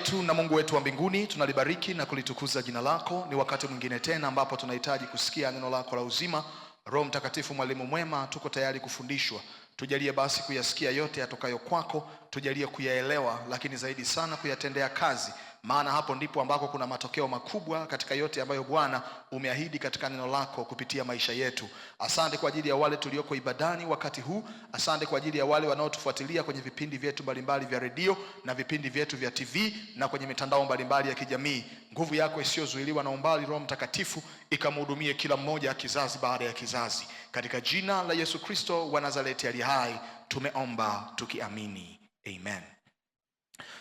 letu na Mungu wetu wa mbinguni, tunalibariki na kulitukuza jina lako. Ni wakati mwingine tena ambapo tunahitaji kusikia neno lako la uzima. Roho Mtakatifu, mwalimu mwema, tuko tayari kufundishwa. Tujalie basi kuyasikia yote yatokayo kwako, tujalie kuyaelewa, lakini zaidi sana kuyatendea kazi, maana hapo ndipo ambako kuna matokeo makubwa katika yote ambayo Bwana umeahidi katika neno lako kupitia maisha yetu. Asante kwa ajili ya wale tulioko ibadani wakati huu. Asante kwa ajili ya wale wanaotufuatilia kwenye vipindi vyetu mbalimbali vya redio na vipindi vyetu vya TV na kwenye mitandao mbalimbali ya kijamii. Nguvu yako isiyozuiliwa na umbali, Roho Mtakatifu, ikamhudumie kila mmoja kizazi baada ya kizazi. Katika jina la Yesu Kristo wa Nazareti aliye hai tumeomba tukiamini. Amen.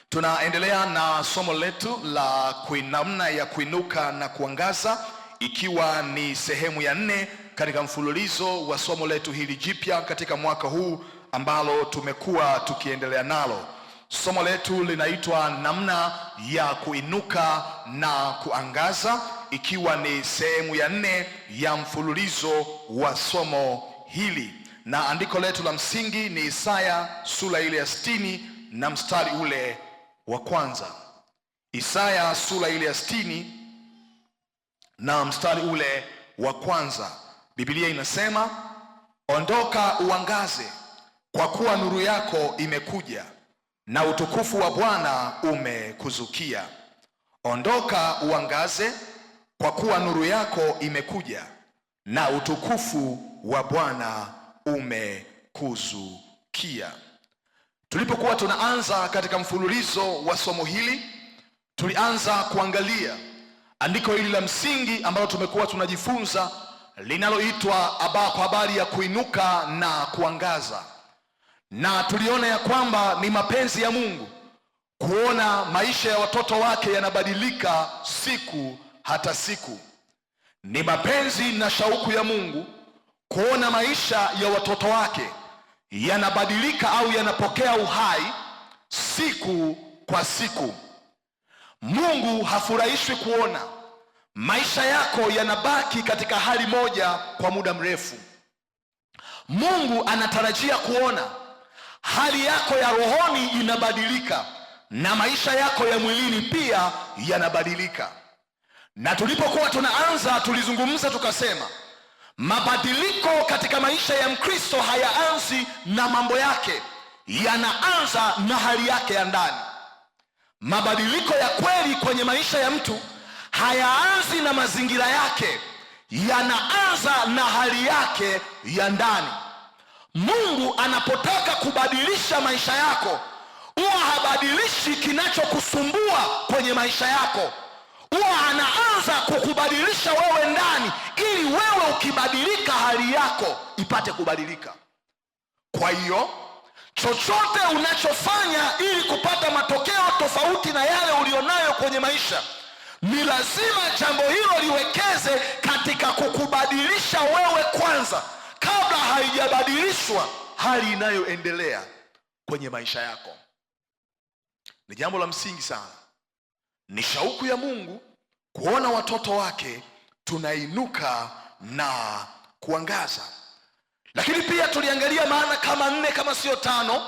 Tunaendelea na somo letu la namna ya kuinuka na kuangaza, ikiwa ni sehemu ya 4 katika mfululizo wa somo letu hili jipya katika mwaka huu ambalo tumekuwa tukiendelea nalo. Somo letu linaitwa namna ya kuinuka na kuangaza, ikiwa ni sehemu ya 4 ya mfululizo wa somo hili, na andiko letu la msingi ni Isaya sura ile ya 60 na mstari ule wa kwanza. Isaya sura ile ya 60 na mstari ule wa kwanza. Biblia inasema, ondoka uangaze, kwa kuwa nuru yako imekuja na utukufu wa Bwana umekuzukia. Ondoka uangaze, kwa kuwa nuru yako imekuja na utukufu wa Bwana umekuzukia. Tulipokuwa tunaanza katika mfululizo wa somo hili, tulianza kuangalia andiko hili la msingi ambalo tumekuwa tunajifunza, linaloitwa kwa habari ya kuinuka na kuangaza. Na tuliona ya kwamba ni mapenzi ya Mungu kuona maisha ya watoto wake yanabadilika siku hata siku. Ni mapenzi na shauku ya Mungu kuona maisha ya watoto wake yanabadilika au yanapokea uhai siku kwa siku. Mungu hafurahishwi kuona maisha yako yanabaki katika hali moja kwa muda mrefu. Mungu anatarajia kuona hali yako ya rohoni inabadilika na maisha yako ya mwilini pia yanabadilika. Na tulipokuwa tunaanza, tulizungumza tukasema, mabadiliko katika maisha ya Mkristo hayaanzi na mambo yake, yanaanza na hali yake ya ndani. Mabadiliko ya kweli kwenye maisha ya mtu hayaanzi na mazingira yake, yanaanza na hali yake ya ndani. Mungu anapotaka kubadilisha maisha yako, huwa habadilishi kinachokusumbua kwenye maisha yako. Huwa anaanza kukubadilisha wewe ndani, ili wewe ukibadilika hali yako ipate kubadilika. Kwa hiyo chochote unachofanya ili kupata matokeo tofauti na yale ulionayo kwenye maisha, ni lazima jambo hilo liwekeze katika kukubadilisha wewe kwanza, kabla haijabadilishwa hali inayoendelea kwenye maisha yako. Ni jambo la msingi sana. Ni shauku ya Mungu kuona watoto wake tunainuka na kuangaza. Lakini pia tuliangalia maana kama 4 kama sio 5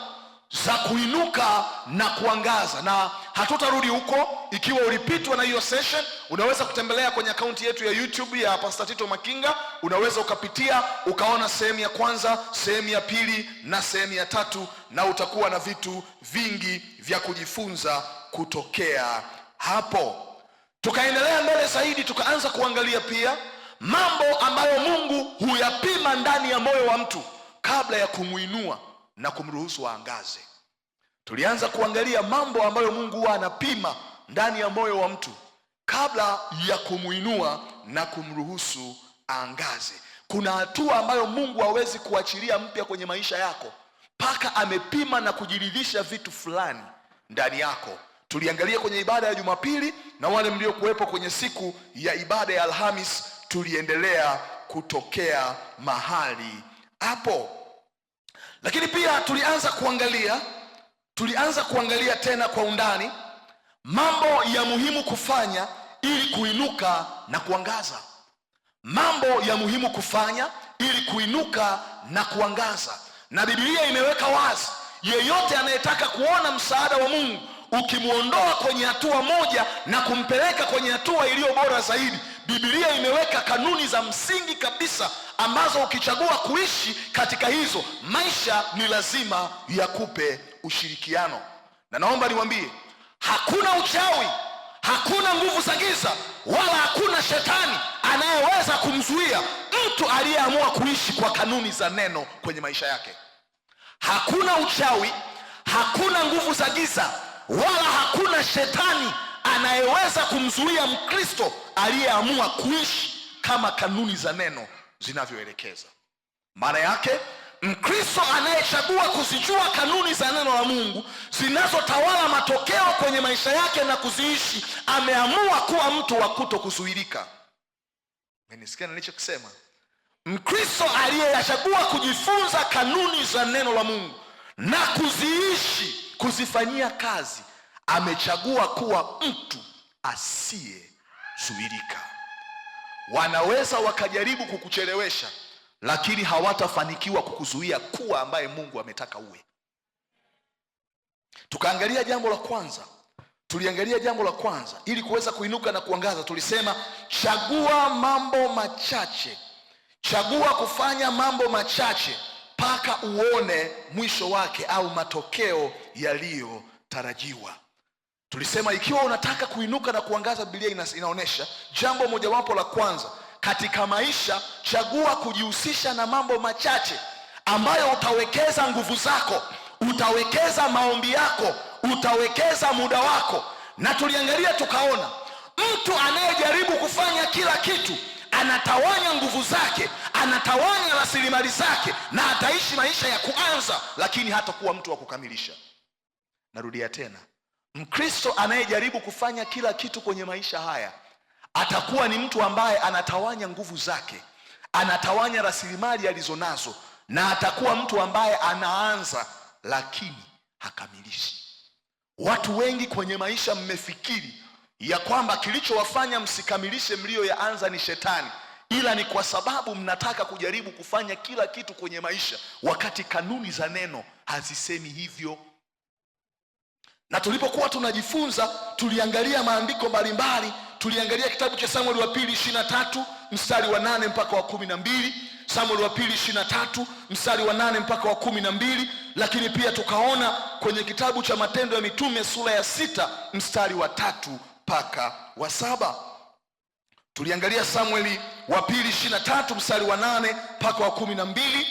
za kuinuka na kuangaza, na hatutarudi huko. Ikiwa ulipitwa na hiyo session, unaweza kutembelea kwenye akaunti yetu ya YouTube ya Pastor Tito Makinga. Unaweza ukapitia ukaona sehemu ya kwanza, sehemu ya 2 na sehemu ya 3, na utakuwa na vitu vingi vya kujifunza kutokea hapo. Tukaendelea mbele zaidi, tukaanza kuangalia pia mambo ambayo Mungu huyapima ndani ya moyo wa mtu kabla ya kumuinua na kumruhusu aangaze. Tulianza kuangalia mambo ambayo Mungu huwa anapima ndani ya moyo wa mtu kabla ya kumuinua na kumruhusu aangaze. Kuna hatua ambayo Mungu hawezi kuachilia mpya kwenye maisha yako mpaka amepima na kujiridhisha vitu fulani ndani yako. Tuliangalia kwenye ibada ya Jumapili, na wale mliokuwepo kwenye siku ya ibada ya Alhamis tuliendelea kutokea mahali hapo. Lakini pia tulianza kuangalia tena kwa undani mambo ya muhimu kufanya ili kuinuka na kuangaza. Mambo ya muhimu kufanya ili kuinuka na kuangaza. Na Biblia imeweka wazi, yeyote anayetaka kuona msaada wa Mungu ukimuondoa kwenye hatua moja na kumpeleka kwenye hatua iliyo bora zaidi. Biblia imeweka kanuni za msingi kabisa ambazo ukichagua kuishi katika hizo, maisha ni lazima yakupe ushirikiano. Na naomba niwaambie, hakuna uchawi, hakuna nguvu za giza, wala hakuna shetani anayeweza kumzuia mtu aliyeamua kuishi kwa kanuni za neno kwenye maisha yake. Hakuna uchawi, hakuna nguvu za giza, wala hakuna shetani anayeweza kumzuia Mkristo aliyeamua kuishi kama kanuni za neno zinavyoelekeza. Maana yake, Mkristo anayechagua kuzijua kanuni za neno la Mungu zinazotawala matokeo kwenye maisha yake na kuziishi, ameamua kuwa mtu wa kutokuzuilika. Mmenisikia nilichokisema? Mkristo aliyechagua kujifunza kanuni za neno la Mungu na kuziishi, kuzifanyia kazi, amechagua kuwa mtu asiyezuilika. Wanaweza wakajaribu kukuchelewesha, lakini hawatafanikiwa kukuzuia kuwa ambaye Mungu ametaka uwe. Tuliangalia jambo la kwanza ili kuweza kuinuka na kuangaza. Tulisema chagua mambo machache, chagua kufanya mambo machache mpaka uone mwisho wake au matokeo yaliyotarajiwa. Tulisema ikiwa unataka kuinuka na kuangaza, Biblia inaonyesha jambo mojawapo la kwanza katika maisha, chagua kujihusisha na mambo machache ambayo utawekeza nguvu zako, utawekeza maombi yako, utawekeza muda wako. Na tuliangalia tukaona, mtu anayejaribu kufanya kila kitu anatawanya nguvu zake, anatawanya rasilimali zake, na ataishi maisha ya kuanza, lakini hatakuwa mtu wa kukamilisha. Narudia tena, Mkristo anayejaribu kufanya kila kitu kwenye maisha haya atakuwa ni mtu ambaye anatawanya nguvu zake, anatawanya rasilimali alizonazo, na atakuwa mtu ambaye anaanza lakini hakamilishi. Watu wengi kwenye maisha mmefikiri ya kwamba kilichowafanya msikamilishe mlioyaanza ni shetani, ila ni kwa sababu mnataka kujaribu kufanya kila kitu kwenye maisha, wakati kanuni za neno hazisemi hivyo. Na tulipokuwa tunajifunza, tuliangalia maandiko mbalimbali. Tuliangalia kitabu cha Samueli wa pili 23 mstari wa 8 mpaka wa 12, Samueli wa pili 23 mstari wa 8 mpaka wa 12, lakini pia tukaona kwenye kitabu cha Matendo ya Mitume sura ya 6 mstari wa 3 mpaka wa 7. Tuliangalia Samueli wa pili 23 mstari wa 8 mpaka wa 12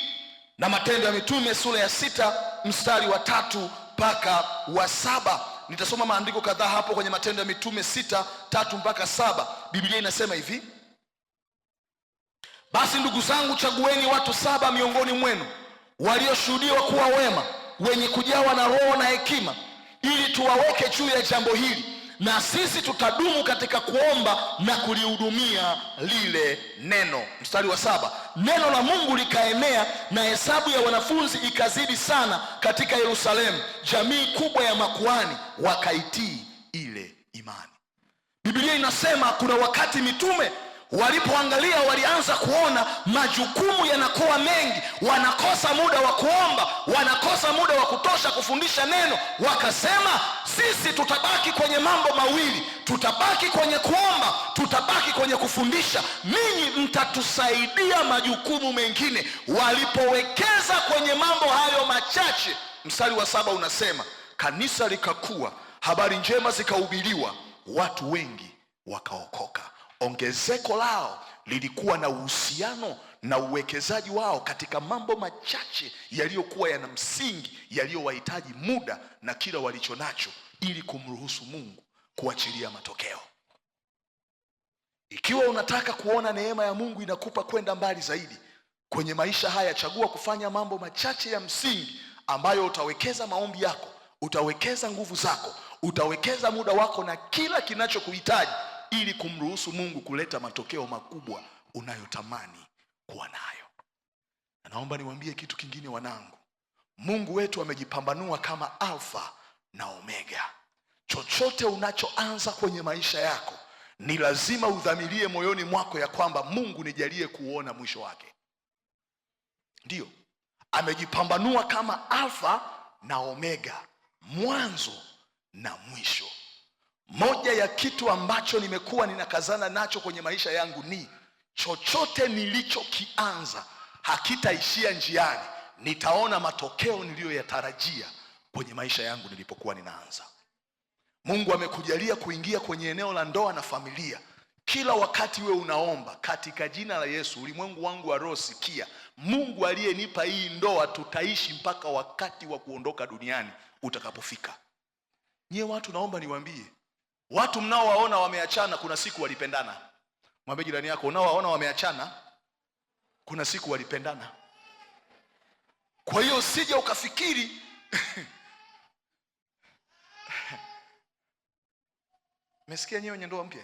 na Matendo ya Mitume sura ya 6 mstari wa 3 mpaka wa 7. Nitasoma maandiko kadhaa hapo kwenye Matendo ya Mitume 6:3 mpaka 7. Biblia inasema hivi: basi ndugu zangu, chagueni watu 7 miongoni mwenu walioshuhudiwa kuwa wema, wenye kujawa na roho na hekima, ili tuwaweke juu ya jambo hili, na sisi tutadumu katika kuomba na kulihudumia lile neno. Mstari wa 7, neno la Mungu likaenea na hesabu ya wanafunzi ikazidi sana katika Yerusalemu, jamii kubwa ya makuhani wakaitii ile imani. Biblia inasema kuna wakati mitume walipoangalia, walianza kuona majukumu yanakuwa mengi, wanakosa muda wa kuomba, wanakosa muda wa kutosha kufundisha neno. Wakasema, sisi tutabaki kwenye mambo mawili, tutabaki kwenye kuomba, tutabaki kwenye kufundisha, ninyi mtatusaidia majukumu mengine. Walipowekeza kwenye mambo hayo machache, mstari wa 7 unasema kanisa likakua, habari njema zikahubiriwa, watu wengi wakaokoka. Ongezeko lao lilikuwa na uhusiano na uwekezaji wao katika mambo machache yaliyokuwa yana msingi, yaliyowahitaji muda na kila walicho nacho ili kumruhusu Mungu kuachilia matokeo. Ikiwa unataka kuona neema ya Mungu inakupa kwenda mbali zaidi kwenye maisha haya, chagua kufanya mambo machache ya msingi ambayo utawekeza maombi yako, utawekeza nguvu zako, utawekeza muda wako na kila kinachokuhitaji ili kumruhusu Mungu kuleta matokeo makubwa unayotamani kuwa nayo. Na naomba niwaambie kitu kingine wanangu. Mungu wetu amejipambanua kama Alfa na Omega. Chochote unachoanza kwenye maisha yako ni lazima udhamirie moyoni mwako ya kwamba Mungu nijalie kuona mwisho wake. Ndiyo, amejipambanua kama Alfa na Omega, mwanzo na mwisho. Moja ya kitu ambacho nimekuwa ninakazana nacho kwenye maisha yangu ni chochote nilichokianza hakitaishia njiani. Nitaona matokeo niliyoyatarajia kwenye maisha yangu nilipokuwa ninaanza. Mungu amekujalia kuingia kwenye eneo la ndoa na familia. Kila wakati we unaomba katika jina la Yesu, ulimwengu wangu wa roho sikia, Mungu aliyenipa hii ndoa tutaishi mpaka wakati wa kuondoka duniani utakapofika. Nyie watu, naomba niwaambie, watu mnaowaona wameachana kuna siku walipendana. Mwambie jirani yako, unaowaona wameachana kuna siku walipendana. Kwa hiyo usije ukafikiri mesikia nyewe wenye ndoa mpya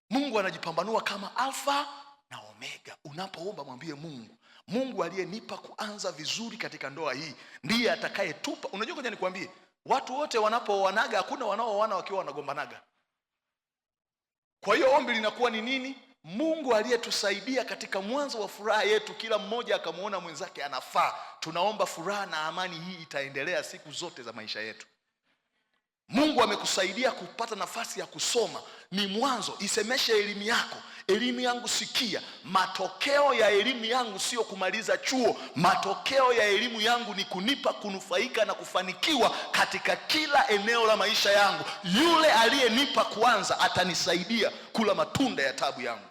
Mungu anajipambanua kama Alfa na Omega. Unapoomba mwambie Mungu, Mungu aliyenipa kuanza vizuri katika ndoa hii ndiye atakayetupa. Unajua ngoja nikwambie, watu wote wanapooanaga hakuna wanaooana wakiwa wanagombanaga. Kwa hiyo ombi linakuwa ni nini? Mungu aliyetusaidia katika mwanzo wa furaha yetu, kila mmoja akamuona mwenzake anafaa. Tunaomba furaha na amani hii itaendelea siku zote za maisha yetu. Mungu amekusaidia kupata nafasi ya kusoma, ni mwanzo. Isemeshe elimu yako, elimu yangu sikia. Matokeo ya elimu yangu sio kumaliza chuo. Matokeo ya elimu yangu ni kunipa kunufaika na kufanikiwa katika kila eneo la maisha yangu. Yule aliyenipa kuanza atanisaidia kula matunda ya tabu yangu.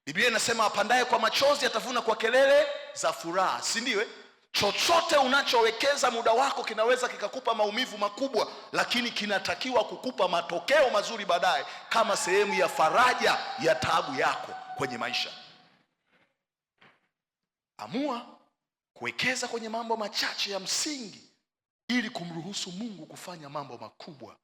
Biblia inasema apandaye kwa machozi atavuna kwa kelele za furaha, si ndio? Chochote unachowekeza muda wako kinaweza kikakupa maumivu makubwa, lakini kinatakiwa kukupa matokeo mazuri baadaye kama sehemu ya faraja ya taabu yako kwenye maisha. Amua kuwekeza kwenye mambo machache ya msingi ili kumruhusu Mungu kufanya mambo makubwa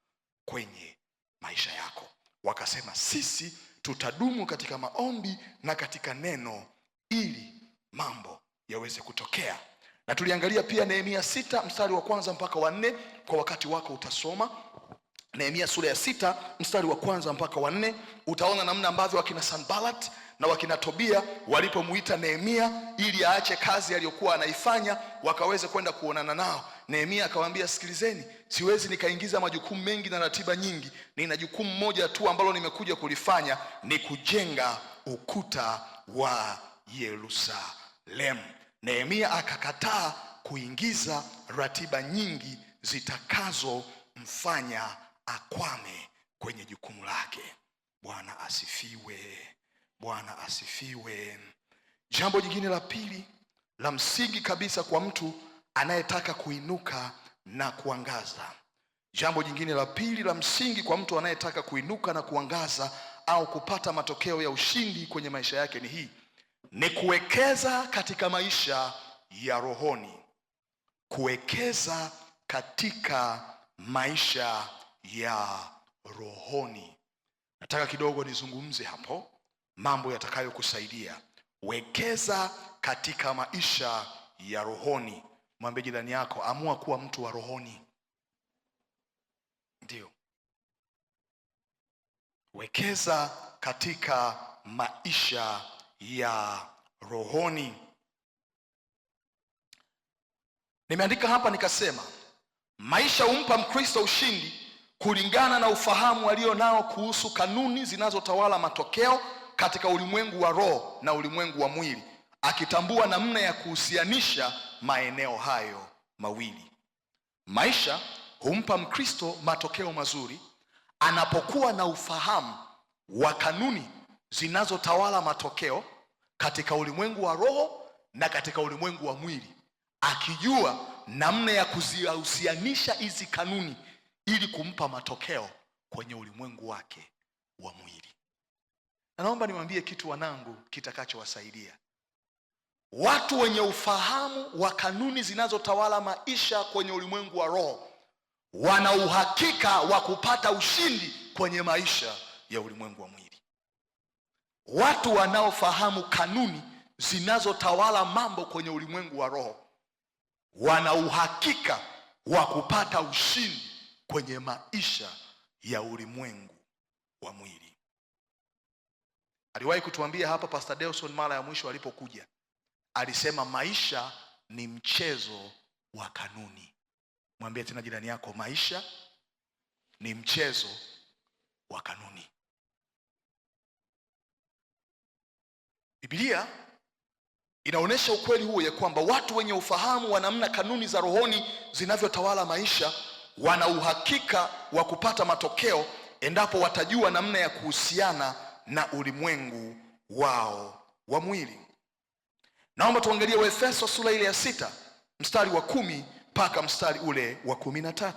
kwenye maisha yako. Wakasema sisi tutadumu katika maombi na katika neno ili mambo yaweze kutokea. Na tuliangalia pia Nehemia 6 mstari wa 1 mpaka wa 4. Kwa wakati wako utasoma Nehemia sura ya 6 mstari wa 1 mpaka wa 4. Utaona namna ambavyo wakina Sanballat na wakina Tobia walipomuita Nehemia ili aache kazi aliyokuwa anaifanya wakaweze kwenda kuonana nao. Nehemia akawaambia, sikilizeni, siwezi nikaingiza majukumu mengi na ratiba nyingi. Nina jukumu moja tu ambalo nimekuja kulifanya, ni kujenga ukuta wa Yerusalemu. Nehemia akakataa kuingiza ratiba nyingi zitakazomfanya akwame kwenye jukumu lake. Bwana asifiwe. Bwana asifiwe. Jambo jingine la pili la msingi kabisa kwa mtu anayetaka kuinuka na kuangaza. Jambo jingine la pili la msingi kwa mtu anayetaka kuinuka na kuangaza au kupata matokeo ya ushindi kwenye maisha yake ni hii: ni kuwekeza katika maisha ya rohoni. Kuwekeza katika maisha ya rohoni. Nataka kidogo nizungumze hapo mambo yatakayokusaidia. Wekeza katika maisha ya rohoni. Mwambie jirani yako, amua kuwa mtu wa rohoni. Ndio. Wekeza katika maisha ya rohoni. Nimeandika hapa nikasema, maisha humpa Mkristo ushindi kulingana na ufahamu alio nao kuhusu kanuni zinazotawala matokeo katika ulimwengu wa roho na ulimwengu wa mwili, akitambua namna ya kuhusianisha maeneo hayo mawili. Maisha humpa Mkristo matokeo mazuri anapokuwa na ufahamu wa kanuni zinazotawala matokeo katika ulimwengu wa roho na katika ulimwengu wa mwili, akijua namna ya kuzihusianisha hizi kanuni ili kumpa matokeo kwenye ulimwengu wake wa mwili. Na naomba niwaambie kitu wanangu kitakachowasaidia. Watu wenye ufahamu wa kanuni zinazotawala maisha kwenye ulimwengu wa roho wana uhakika wa kupata ushindi kwenye maisha ya ulimwengu wa mwili. Watu wanaofahamu kanuni zinazotawala mambo kwenye ulimwengu wa roho wana uhakika wa kupata ushindi kwenye maisha ya ulimwengu wa mwili. Aliwahi kutuambia hapa Pastor Delson mara ya mwisho alipokuja. Alisema maisha ni mchezo wa kanuni. Mwambie tena jirani yako, maisha ni mchezo wa kanuni. Biblia inaonyesha ukweli huo ya kwamba watu wenye ufahamu wa namna kanuni za rohoni zinavyotawala maisha wana uhakika wa kupata matokeo endapo watajua namna ya kuhusiana na ulimwengu wao wa mwili. Naomba tuangalie Waefeso sura ile ya 6 mstari wa 10 mpaka mstari ule wa 13.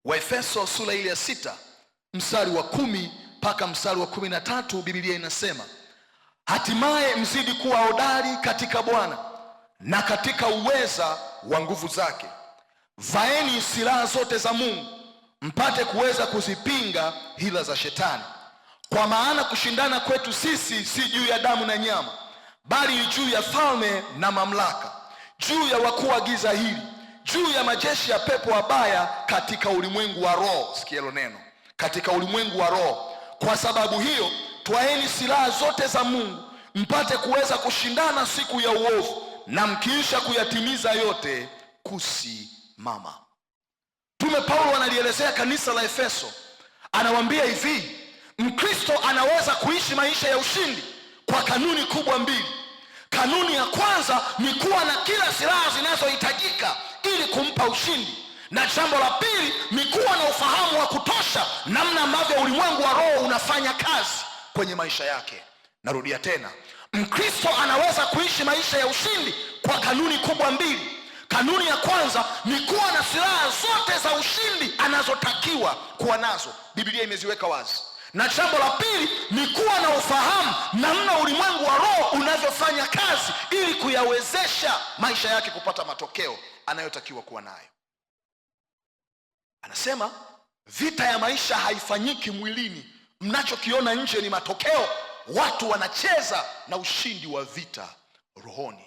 Waefeso sura ile ya 6 mstari wa 10 mpaka mstari wa 13, Biblia inasema, hatimaye mzidi kuwa hodari katika Bwana na katika uweza wa nguvu zake. Vaeni silaha zote za Mungu mpate kuweza kuzipinga hila za shetani. Kwa maana kushindana kwetu sisi si juu ya damu na nyama, bali ni juu ya falme na mamlaka, juu ya wakuu wa giza hili, juu ya majeshi ya pepo wabaya katika ulimwengu wa roho. Sikia hilo neno, katika ulimwengu wa roho. Kwa sababu hiyo twaeni silaha zote za Mungu mpate kuweza kushindana siku ya uovu, na mkiisha kuyatimiza yote kusimama. Mtume Paulo analielezea kanisa la Efeso, anawaambia hivi, Mkristo anaweza kuishi maisha ya ushindi kwa kanuni kubwa mbili. Kanuni ya kwanza ni kuwa na kila silaha zinazohitajika ili kumpa ushindi, na jambo la pili ni kuwa na ufahamu wa kutosha namna ambavyo ulimwengu wa roho unafanya kazi kwenye maisha yake. Narudia tena, Mkristo anaweza kuishi maisha ya ushindi kwa kanuni kubwa mbili. Kanuni ya kwanza ni kuwa na silaha zote za ushindi anazotakiwa kuwa nazo, Biblia imeziweka wazi. Na jambo la pili ni kuwa na ufahamu namna ulimwengu wa roho unavyofanya kazi ili kuyawezesha maisha yake kupata matokeo anayotakiwa kuwa nayo. Anasema vita ya maisha haifanyiki mwilini. Mnachokiona nje ni matokeo. Watu wanacheza na ushindi wa vita rohoni.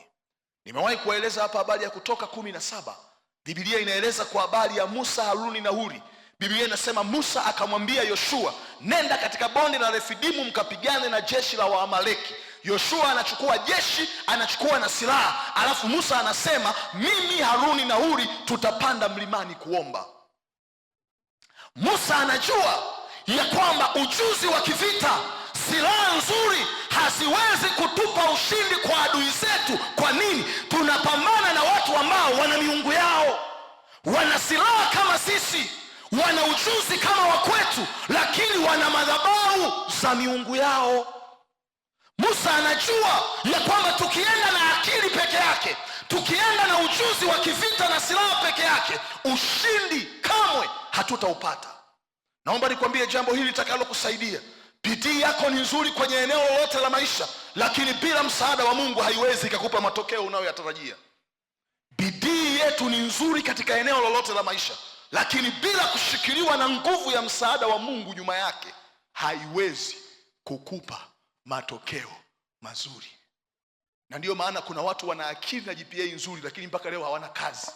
Nimewahi kueleza hapa habari ya Kutoka 17. Biblia inaeleza kwa habari ya Musa, Haruni na Huri. Biblia inasema Musa akamwambia Yoshua, nenda katika bonde la Refidimu mkapigane na jeshi la Waamaleki. Yoshua anachukua jeshi, anachukua na silaha, alafu Musa anasema mimi, Haruni na Huri tutapanda mlimani kuomba. Musa anajua ya kwamba ujuzi wa kivita, silaha nzuri haziwezi kutupa ushindi kwa adui zetu. Kwa nini? Tunapambana na watu ambao wana miungu yao, wana silaha kama sisi, wana ujuzi kama wa kwetu, lakini wana madhabahu za miungu yao. Musa anajua ya kwamba tukienda na akili peke yake, tukienda na ujuzi wa kivita na silaha peke yake, ushindi kamwe hatutaupata. Naomba nikwambie jambo hili litakalo kusaidia. Bidii yako ni nzuri kwenye eneo lolote la maisha, lakini bila msaada wa Mungu haiwezi kukupa matokeo unayoyatarajia. Bidii yetu ni nzuri katika eneo lolote la maisha, lakini bila kushikiliwa na nguvu ya msaada wa Mungu nyuma yake haiwezi kukupa matokeo mazuri. Na ndiyo maana kuna watu wana akili na GPA nzuri, lakini mpaka leo hawana kazi.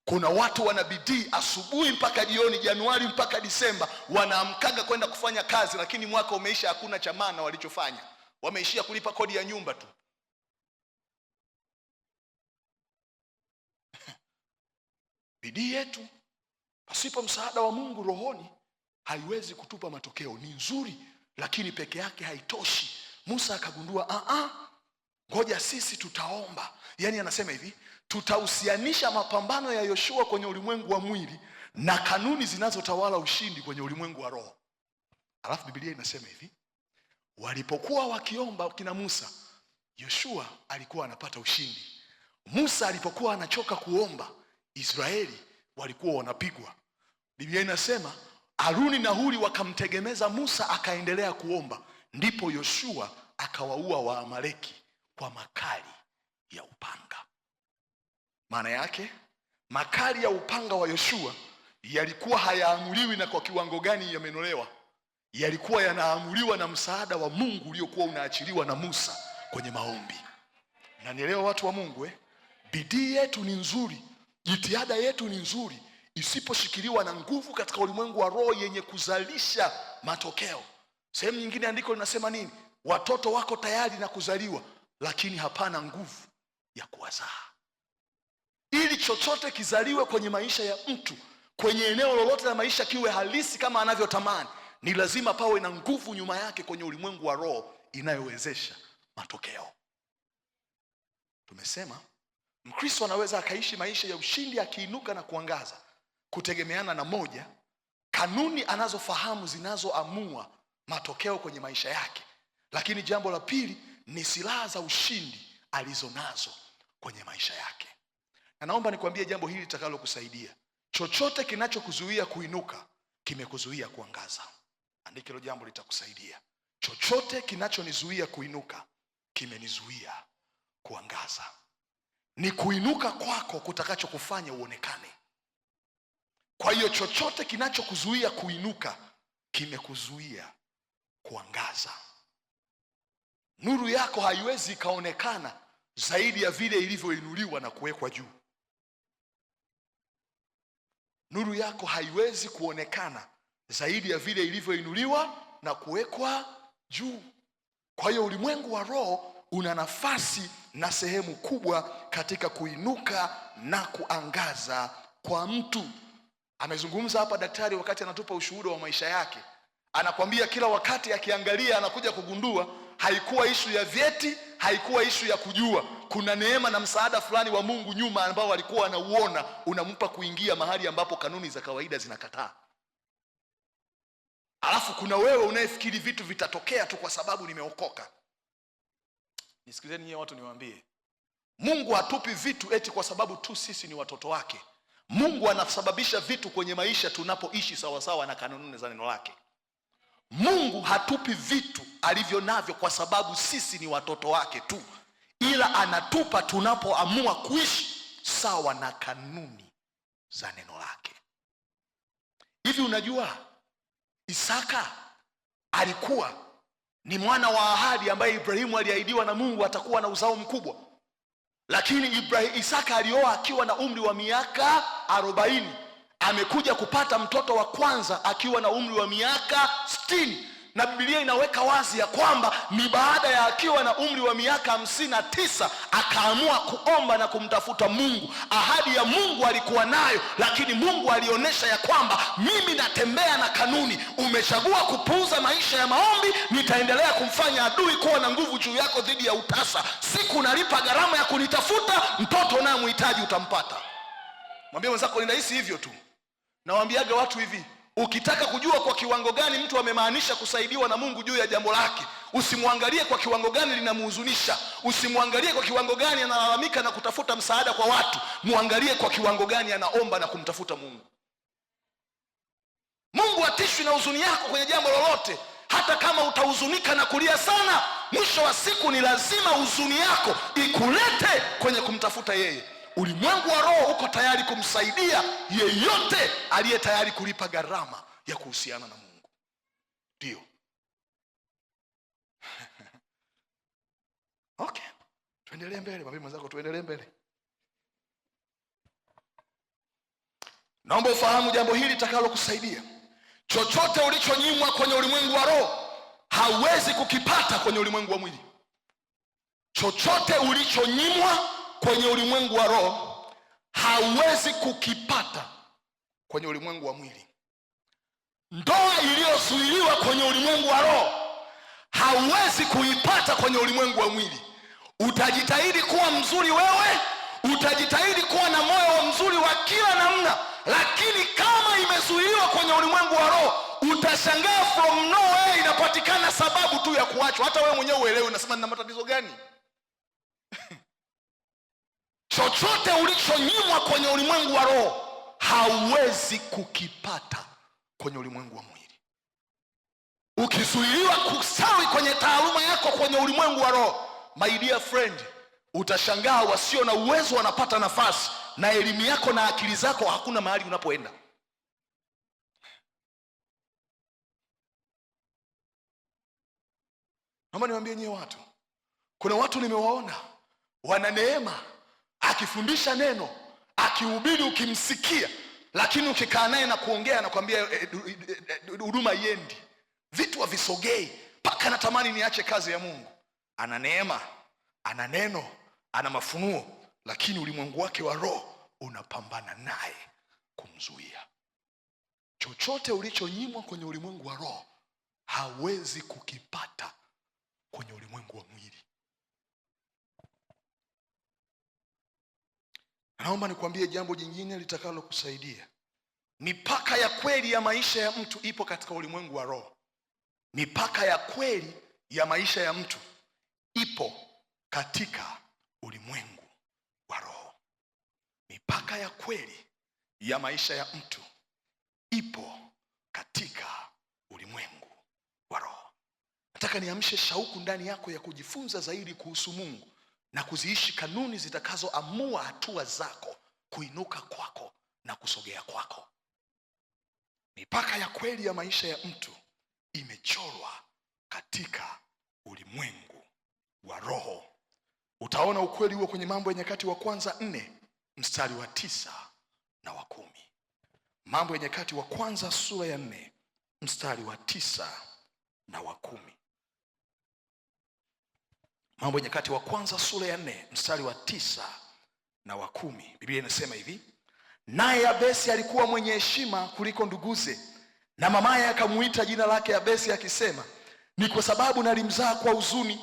Kuna watu wana bidii asubuhi mpaka jioni, Januari mpaka Disemba, wanaamkaga kwenda kufanya kazi, lakini mwaka umeisha, hakuna cha maana walichofanya. Wameishia kulipa kodi ya nyumba tu. Bidii yetu pasipo msaada wa Mungu rohoni haiwezi kutupa matokeo. Ni nzuri, lakini peke yake haitoshi. Musa akagundua ngoja sisi tutaomba. Yaani anasema hivi, tutahusianisha mapambano ya Yoshua kwenye ulimwengu wa mwili na kanuni zinazotawala ushindi kwenye ulimwengu wa roho. Alafu Biblia inasema hivi, walipokuwa wakiomba kina Musa, Yoshua alikuwa anapata ushindi. Musa alipokuwa anachoka kuomba, Israeli walikuwa wanapigwa. Biblia inasema Haruni na Huri wakamtegemeza Musa, akaendelea kuomba. Ndipo Yoshua akawaua Waamaleki kwa makali ya upanga. Maana yake makali ya upanga wa Yoshua yalikuwa hayaamuliwi na kwa kiwango gani yamenolewa. Yalikuwa yanaamuliwa na msaada wa Mungu uliokuwa unaachiliwa na Musa kwenye maombi. Na nielewa watu wa Mungu, bidii yetu ni nzuri, jitihada yetu ni nzuri, isiposhikiliwa na nguvu katika ulimwengu wa roho yenye kuzalisha matokeo. Sehemu nyingine andiko linasema nini? watoto wako tayari na kuzaliwa, lakini hapana nguvu ya kuwazaa. Ili chochote kizaliwe kwenye maisha ya mtu, kwenye eneo lolote la maisha, kiwe halisi kama anavyotamani, ni lazima pawe na nguvu nyuma yake kwenye ulimwengu wa roho inayowezesha matokeo. Tumesema Mkristo anaweza akaishi maisha ya ushindi akiinuka na kuangaza kutegemeana na moja, kanuni anazofahamu zinazoamua matokeo kwenye maisha yake. Lakini jambo la pili ni silaha za ushindi alizonazo kwenye maisha yake. Na naomba nikwambie jambo hili litakalo kusaidia. Chochote kinachokuzuia kuinuka kimekuzuia kuangaza. Andika hilo jambo, litakusaidia. Chochote kinachonizuia kuinuka kimenizuia kuangaza. Ni kuinuka kwako kutakachokufanya uonekane. Kwa hiyo chochote kinachokuzuia kuinuka kimekuzuia kuangaza. Nuru yako haiwezi ikaonekana zaidi ya vile ilivyoinuliwa na kuwekwa juu. Nuru yako haiwezi kuonekana zaidi ya vile ilivyoinuliwa na kuwekwa juu. Kwa hiyo ulimwengu wa roho una nafasi na sehemu kubwa katika kuinuka na kuangaza kwa mtu. Amezungumza hapa daktari wakati anatupa ushuhuda wa maisha yake. Anakwambia kila wakati akiangalia anakuja kugundua haikuwa ishu ya vyeti, haikuwa ishu ya kujua. Kuna neema na msaada fulani wa Mungu nyuma ambao alikuwa anauona unampa kuingia mahali ambapo kanuni za kawaida zinakataa. Alafu kuna wewe unayefikiri vitu vitatokea tu kwa sababu nimeokoka. Nisikilizeni nyie watu niwaambie. Mungu hatupi vitu eti kwa sababu tu sisi ni watoto wake. Mungu anasababisha vitu kwenye maisha tunapoishi sawasawa na kanuni za neno lake. Mungu hatupi vitu alivyo navyo kwa sababu sisi ni watoto wake tu, ila anatupa tunapoamua kuishi sawa na kanuni za neno lake. Hivi unajua Isaka alikuwa ni mwana wa ahadi ambaye Ibrahimu aliahidiwa na Mungu atakuwa na uzao mkubwa. Lakini Isaka alioa akiwa na umri wa miaka 40. Amekuja kupata mtoto wa kwanza akiwa na umri wa miaka 60. Na Biblia inaweka wazi ya kwamba ni baada ya akiwa na umri wa miaka 59 akaamua kuomba na kumtafuta Mungu. Ahadi ya Mungu alikuwa nayo, lakini Mungu alionyesha ya kwamba mimi natembea na kanuni. Umechagua kupuuza maisha ya maombi, nitaendelea kumfanya adui kuwa na nguvu juu yako dhidi ya utasa. Siku nalipa gharama ya kunitafuta, mtoto unayemhitaji utampata. Mwambie mwenzako ninahisi hivyo tu. Nawaambiaga watu hivi, ukitaka kujua kwa kiwango gani mtu amemaanisha kusaidiwa na Mungu juu ya jambo lake, usimwangalie kwa kiwango gani linamhuzunisha, usimwangalie kwa kiwango gani analalamika na kutafuta msaada kwa watu, muangalie kwa kiwango gani anaomba na kumtafuta Mungu. Mungu hatishwi na huzuni yako kwenye jambo lolote. Hata kama utahuzunika na kulia sana, mwisho wa siku ni lazima huzuni yako ikulete kwenye kumtafuta yeye. Ulimwengu wa roho uko tayari kumsaidia yeyote aliye tayari kulipa gharama ya kuhusiana na Mungu. Ndio. Okay. Tuendelee mbele, mwambie mwenzako tuendelee mbele. Naomba ufahamu jambo hili litakalo kusaidia. Chochote ulichonyimwa kwenye ulimwengu wa roho hauwezi kukipata kwenye ulimwengu wa mwili. Chochote ulichonyimwa kwenye ulimwengu wa roho hauwezi kukipata kwenye ulimwengu wa mwili. Ndoa iliyozuiliwa kwenye ulimwengu wa roho hauwezi kuipata kwenye ulimwengu wa mwili. Utajitahidi kuwa mzuri wewe, utajitahidi kuwa na moyo wa mzuri wa kila namna, lakini kama imezuiliwa kwenye ulimwengu wa roho, utashangaa from nowhere inapatikana sababu tu ya kuachwa. Hata wewe mwenyewe uelewe unasema nina matatizo gani? Chochote ulichonyimwa kwenye ulimwengu wa roho hauwezi kukipata kwenye ulimwengu wa mwili. Ukizuiliwa kustawi kwenye taaluma yako kwenye ulimwengu wa roho, my dear friend, utashangaa wasio na uwezo wanapata nafasi, na elimu yako na akili zako hakuna mahali unapoenda. Naomba niwaambie nyie watu, kuna watu nimewaona wana neema, akifundisha neno, akihubiri ukimsikia, lakini ukikaa naye na kuongea anakuambia huduma iendi, vitu havisogei, mpaka mpaka natamani niache kazi ya Mungu. Ana neema, ana neno, ana mafunuo, lakini ulimwengu wake wa roho unapambana naye kumzuia. Chochote ulichonyimwa kwenye ulimwengu wa roho hawezi kukipata kwenye ulimwengu wa mwili. Naomba nikwambie jambo jingine litakalo kusaidia. Mipaka ya kweli ya maisha ya mtu ipo katika ulimwengu wa roho. Mipaka ya kweli ya maisha ya mtu ipo katika ulimwengu wa roho. Mipaka ya kweli ya maisha ya mtu ipo katika ulimwengu wa roho. Nataka niamshe shauku ndani yako ya kujifunza zaidi kuhusu Mungu na kuziishi kanuni zitakazoamua hatua zako, kuinuka kwako na kusogea kwako. Mipaka ya kweli ya maisha ya mtu imechorwa katika ulimwengu wa roho. Utaona ukweli huo kwenye Mambo ya Nyakati wa Kwanza 4 mstari wa 9 na wa 10. Mambo ya Nyakati wa Kwanza sura ya 4 mstari wa 9 na wa 10. Mambo ya Nyakati wa Kwanza sura ya 4 mstari wa 9 na wa 10. Biblia inasema hivi: naye Yabesi alikuwa mwenye heshima kuliko nduguze, na mamaye akamuita jina lake Yabesi akisema, ni kwa sababu nalimzaa kwa huzuni.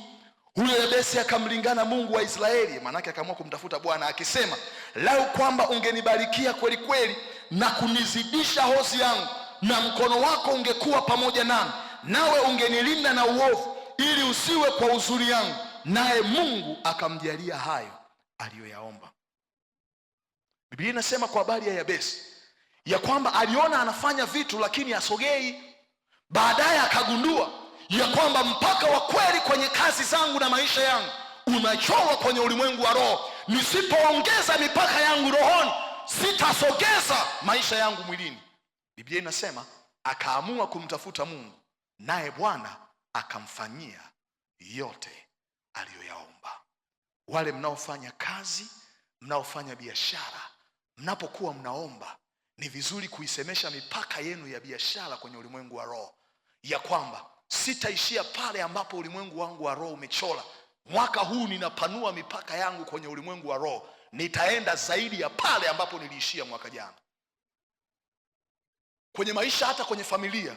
Huyo Yabesi akamlingana Mungu wa Israeli, manake akaamua kumtafuta Bwana akisema, lau kwamba ungenibarikia kweli kweli na kunizidisha hozi yangu, na mkono wako ungekuwa pamoja nami, nawe ungenilinda na uovu, ili usiwe kwa huzuni yangu. Naye Mungu akamjalia hayo aliyoyaomba. Biblia inasema kwa habari ya Yabesi ya kwamba aliona anafanya vitu lakini asogei. Baadaye akagundua ya kwamba mpaka wa kweli kwenye kazi zangu na maisha yangu unachorwa kwenye ulimwengu wa roho. Nisipoongeza mipaka yangu rohoni, sitasogeza maisha yangu mwilini. Biblia inasema akaamua kumtafuta Mungu, naye Bwana akamfanyia yote aliyoyaomba. Wale mnaofanya kazi, mnaofanya biashara, mnapokuwa mnaomba, ni vizuri kuisemesha mipaka yenu ya biashara kwenye ulimwengu wa roho, ya kwamba sitaishia pale ambapo ulimwengu wangu wa roho umechora. Mwaka huu ninapanua mipaka yangu kwenye ulimwengu wa roho, nitaenda zaidi ya pale ambapo niliishia mwaka jana. Kwenye maisha, hata kwenye familia,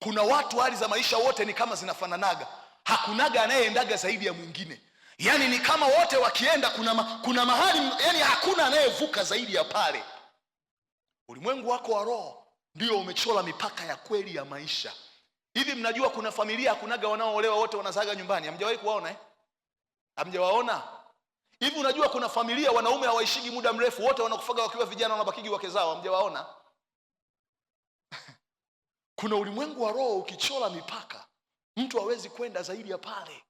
kuna watu hali za maisha wote ni kama zinafananaga. Hakunaga anayeendaga zaidi ya mwingine. Yaani ni kama wote wakienda kuna mahali, yani hakuna anayevuka zaidi ya pale. Ulimwengu wako wa roho ndio umechora mipaka ya kweli ya maisha. Hivi mnajua kuna familia hakunaga wanaoolewa wote wanazaga nyumbani? Hamjawahi kuwaona Hamjawaona? Hivi unajua kuna familia wanaume hawaishigi muda mrefu, wote wanakufaga wakiwa vijana, wanabakigi wake zao? Hamjawaona? Kuna ulimwengu wa roho ukichora mipaka, mtu hawezi kwenda zaidi ya pale.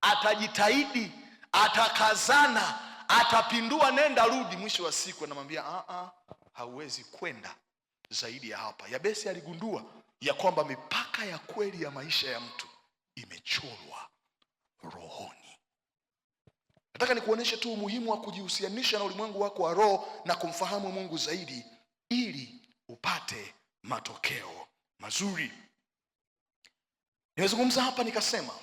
Atajitahidi, atakazana, atapindua nenda rudi, mwisho wa siku anamwambia hauwezi kwenda zaidi ya hapa. Yabesi aligundua ya kwamba mipaka ya kweli ya maisha ya mtu imechorwa rohoni. Nataka nikuoneshe tu umuhimu wa kujihusianisha na ulimwengu wako wa roho na kumfahamu Mungu zaidi, ili upate matokeo mazuri. Nimezungumza hapa nikasema,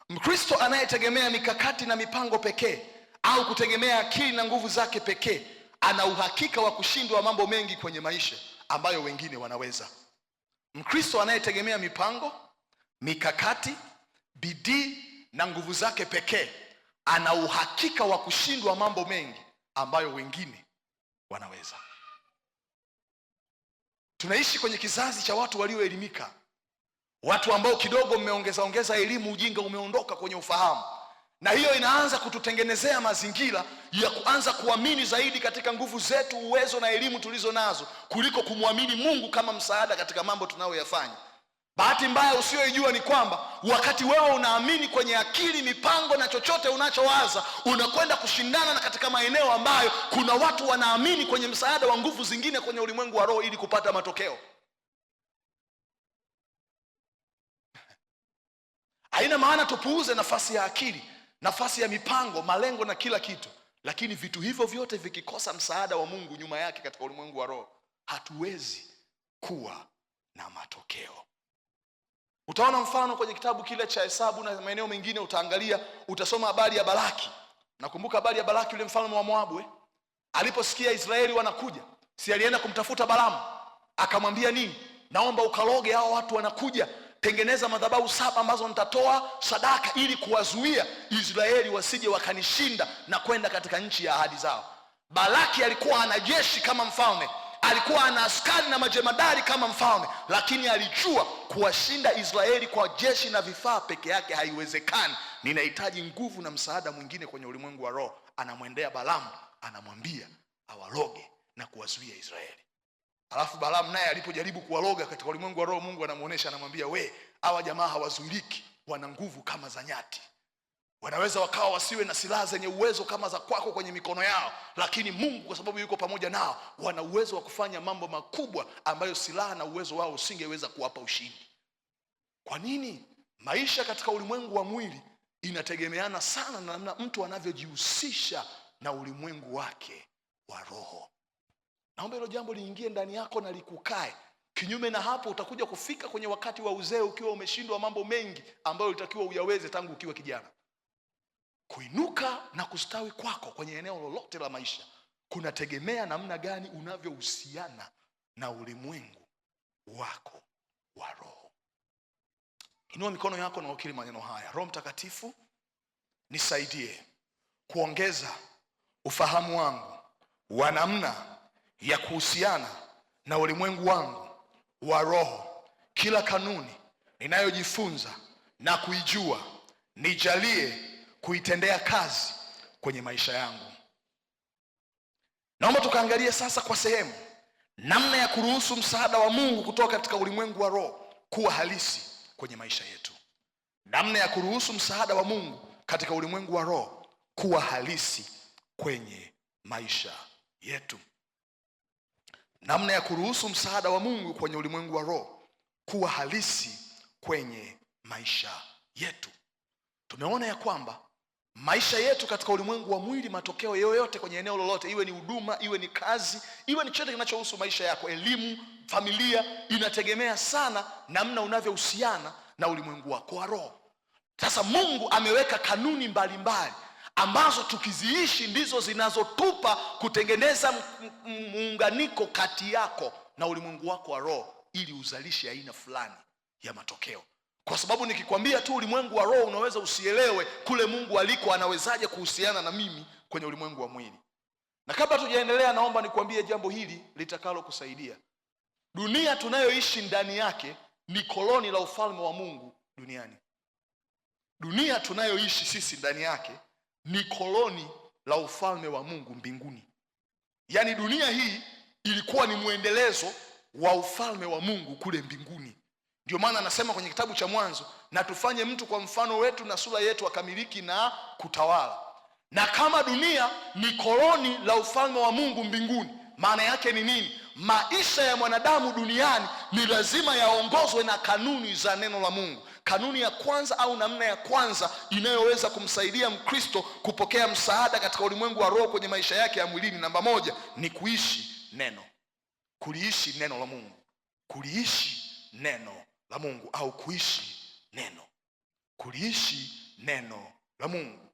Mkristo anayetegemea mikakati na mipango pekee au kutegemea akili na nguvu zake pekee ana uhakika wa kushindwa mambo mengi kwenye maisha ambayo wengine wanaweza. Mkristo anayetegemea mipango, mikakati, bidii na nguvu zake pekee ana uhakika wa kushindwa mambo mengi ambayo wengine wanaweza. Tunaishi kwenye kizazi cha watu walioelimika, watu ambao kidogo mmeongeza elimu, ujinga umeondoka kwenye ufahamu, na hiyo inaanza kututengenezea mazingira ya kuanza kuamini zaidi katika nguvu zetu, uwezo na elimu tulizo nazo, kuliko kumwamini Mungu kama msaada katika mambo tunayoyafanya. Bahati mbaya usiyoijua ni kwamba wakati wewe unaamini kwenye akili, mipango na chochote unachowaza, unakwenda kushindana na katika maeneo ambayo kuna watu wanaamini kwenye msaada wa nguvu zingine kwenye ulimwengu wa roho ili kupata matokeo. Haina maana tupuuze nafasi ya akili, nafasi ya mipango, malengo na kila kitu, lakini vitu hivyo vyote vikikosa msaada wa Mungu nyuma yake katika ulimwengu wa roho, hatuwezi kuwa na matokeo. Utaona mfano kwenye kitabu kile cha Hesabu na maeneo mengine, utaangalia, utasoma habari ya Balaki. Nakumbuka habari ya Balaki, yule mfalme wa Moabu. Aliposikia Israeli wanakuja, si alienda kumtafuta Balaamu, akamwambia nini? Naomba ukaloge hao watu wanakuja, tengeneza madhabahu 7 ambazo nitatoa sadaka ili kuwazuia Israeli wasije wakanishinda na kwenda katika nchi ya ahadi zao. Balaki alikuwa ana jeshi kama mfalme, alikuwa ana askari na majemadari kama mfalme, lakini alijua kuwashinda Israeli kwa jeshi na vifaa peke yake haiwezekani. Ninahitaji nguvu na msaada mwingine kwenye ulimwengu wa roho. Anamwendea Balaamu, anamwambia awaloge na kuwazuia Israeli. Alafu Balaamu naye alipojaribu kuwaloga katika ulimwengu wa roho, Mungu anamuonesha, anamwambia, hawa jamaa hawazuiliki, wana nguvu kama za nyati. Wanaweza wakawa wasiwe na silaha zenye uwezo kama za kwako kwenye mikono yao, lakini Mungu kwa sababu yuko pamoja nao, wana uwezo wa kufanya mambo makubwa ambayo silaha na uwezo wao usingeweza kuwapa ushindi. Kwa nini? Maisha katika ulimwengu wa mwili inategemeana sana na namna mtu anavyojihusisha na ulimwengu wake wa roho. Naomba hilo jambo liingie ndani yako na likukae. Kinyume na hapo, utakuja kufika kwenye wakati wa uzee ukiwa umeshindwa mambo mengi ambayo ulitakiwa uyaweze tangu ukiwa kijana. Kuinuka na kustawi kwako kwenye eneo lolote la maisha kunategemea namna gani unavyohusiana na ulimwengu wako wa roho. Inua mikono yako na ukiri maneno haya: Roho Mtakatifu, nisaidie kuongeza ufahamu wangu wa namna ya kuhusiana na ulimwengu wangu wa roho. Kila kanuni ninayojifunza na kuijua, nijalie kuitendea kazi kwenye maisha yangu. Naomba tukaangalie sasa kwa sehemu namna ya kuruhusu msaada wa Mungu kutoka katika ulimwengu wa roho kuwa halisi kwenye maisha yetu. Namna ya kuruhusu msaada wa Mungu katika ulimwengu wa roho kuwa halisi kwenye maisha yetu. Namna ya kuruhusu msaada wa Mungu kwenye ulimwengu wa roho kuwa halisi kwenye maisha yetu. Tumeona ya kwamba maisha yetu katika ulimwengu wa mwili, matokeo yoyote kwenye eneo lolote, iwe ni huduma, iwe ni kazi, iwe ni chochote kinachohusu maisha yako, elimu, familia, inategemea sana namna unavyohusiana na ulimwengu wako wa roho. Sasa Mungu ameweka kanuni mbalimbali ambazo tukiziishi ndizo zinazotupa kutengeneza muunganiko kati yako na ulimwengu wako wa roho ili uzalishe aina fulani ya matokeo. Kwa sababu nikikwambia tu ulimwengu wa roho unaweza usielewe kule Mungu aliko anawezaje kuhusiana na mimi kwenye ulimwengu wa mwili. Na kabla tujaendelea, naomba nikwambie jambo hili litakalo kusaidia. Dunia tunayoishi ndani yake ni koloni la ufalme wa Mungu duniani. Dunia tunayoishi sisi ndani yake ni koloni la ufalme wa Mungu mbinguni. Yaani dunia hii ilikuwa ni muendelezo wa ufalme wa Mungu kule mbinguni. Ndio maana anasema kwenye kitabu cha Mwanzo, na tufanye mtu kwa mfano wetu na sura yetu akamiliki na kutawala. Na kama dunia ni koloni la ufalme wa Mungu mbinguni, maana yake ni nini? Maisha ya mwanadamu duniani ni lazima yaongozwe na kanuni za neno la Mungu. Kanuni ya kwanza au namna ya kwanza inayoweza kumsaidia Mkristo kupokea msaada katika ulimwengu wa roho kwenye maisha yake ya mwilini, namba 1 ni kuishi neno. Kuliishi neno la Mungu. Kuliishi neno la Mungu au kuishi neno. Kuliishi neno la Mungu.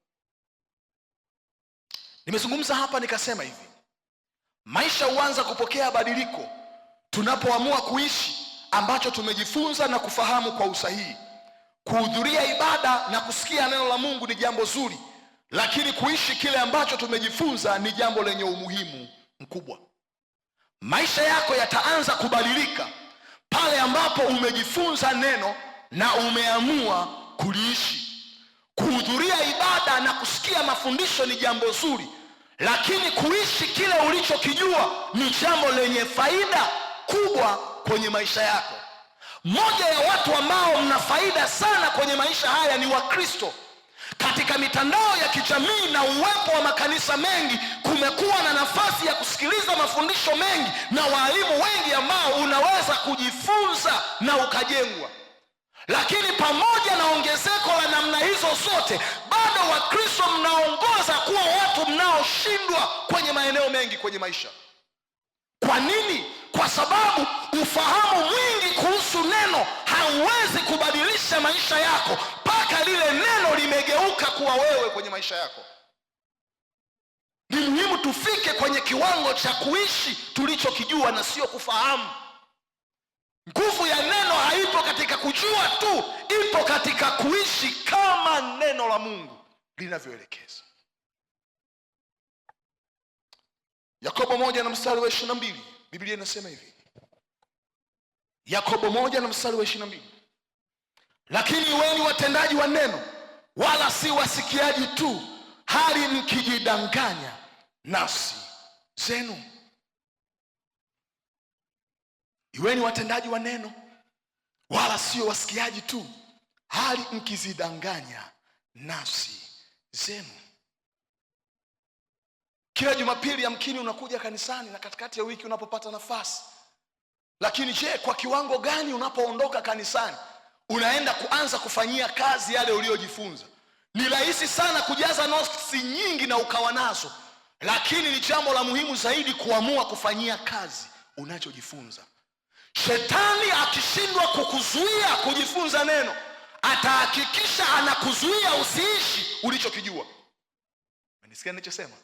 Nimezungumza hapa nikasema hivi: maisha huanza kupokea badiliko tunapoamua kuishi ambacho tumejifunza na kufahamu kwa usahihi. Kuhudhuria ibada na kusikia neno la Mungu ni jambo zuri, lakini kuishi kile ambacho tumejifunza ni jambo lenye umuhimu mkubwa. Maisha yako yataanza kubadilika pale ambapo umejifunza neno na umeamua kuliishi. Kuhudhuria ibada na kusikia mafundisho ni jambo zuri, lakini kuishi kile ulichokijua ni jambo lenye faida kubwa kwenye maisha yako. Moja ya watu ambao mna faida sana kwenye maisha haya ni Wakristo. Katika mitandao ya kijamii na uwepo wa makanisa mengi, kumekuwa na nafasi ya kusikiliza mafundisho mengi na walimu wengi ambao unaweza kujifunza na ukajengwa. Lakini pamoja na ongezeko la namna hizo zote, bado Wakristo mnaongoza kuwa watu mnaoshindwa kwenye maeneo mengi kwenye maisha. Kwa nini? Kwa sababu ufahamu mwingi kuhusu neno huwezi kubadilisha maisha yako mpaka lile neno limegeuka kuwa wewe kwenye maisha yako. Ni muhimu tufike kwenye kiwango cha kuishi tulichokijua na sio kufahamu. Nguvu ya neno haipo katika kujua tu, ipo katika kuishi kama neno la Mungu linavyoelekeza. Yakobo 1:22 Biblia inasema hivi. Yakobo 1:22, lakini iweni watendaji wa neno, wala si wasikiaji tu, hali mkijidanganya nafsi zenu. Iweni watendaji wa neno, wala sio wasikiaji tu, hali mkizidanganya nafsi zenu. Kila Jumapili yamkini unakuja kanisani na katikati ya wiki unapopata nafasi. Lakini je, kwa kiwango gani unapoondoka kanisani unaenda kuanza kufanyia kazi yale uliyojifunza? Ni rahisi sana kujaza notes nyingi na ukawa nazo, lakini ni jambo la muhimu zaidi kuamua kufanyia kazi unachojifunza. Shetani akishindwa kukuzuia kujifunza neno, atahakikisha anakuzuia usiishi ulichokijua. Unasikia ninachosema?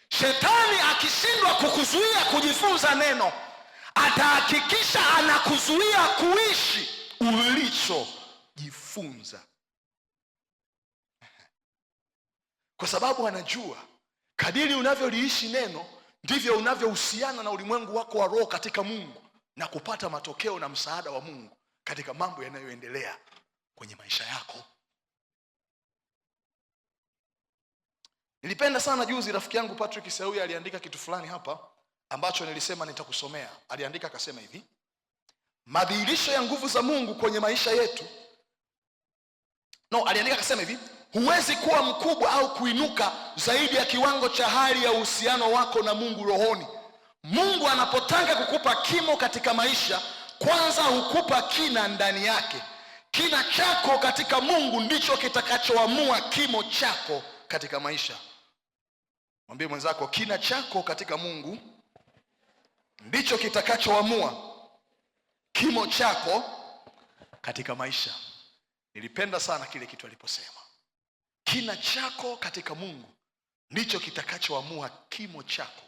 Shetani akishindwa kukuzuia kujifunza neno, atahakikisha anakuzuia kuishi ulichojifunza. Kwa sababu anajua kadiri unavyoliishi neno ndivyo unavyohusiana na ulimwengu wako wa roho katika Mungu na kupata matokeo na msaada wa Mungu katika mambo yanayoendelea kwenye maisha yako. Nilipenda sana juzi rafiki yangu Patrick Seuya aliandika kitu fulani hapa ambacho nilisema nitakusomea. Aliandika akasema hivi: madhihirisho ya nguvu za Mungu kwenye maisha yetu. Aliandika akasema hivi: huwezi kuwa mkubwa au kuinuka zaidi ya kiwango cha hali ya uhusiano wako na Mungu rohoni. Mungu anapotaka kukupa kimo katika maisha, kwanza hukupa kina ndani yake. Kina chako katika Mungu ndicho kitakachoamua kimo chako katika maisha. Mwambie mwenzako, kina chako katika Mungu ndicho kitakachoamua kimo chako katika maisha. Nilipenda sana kile kitu aliposema. Kina chako katika Mungu ndicho kitakachoamua kimo chako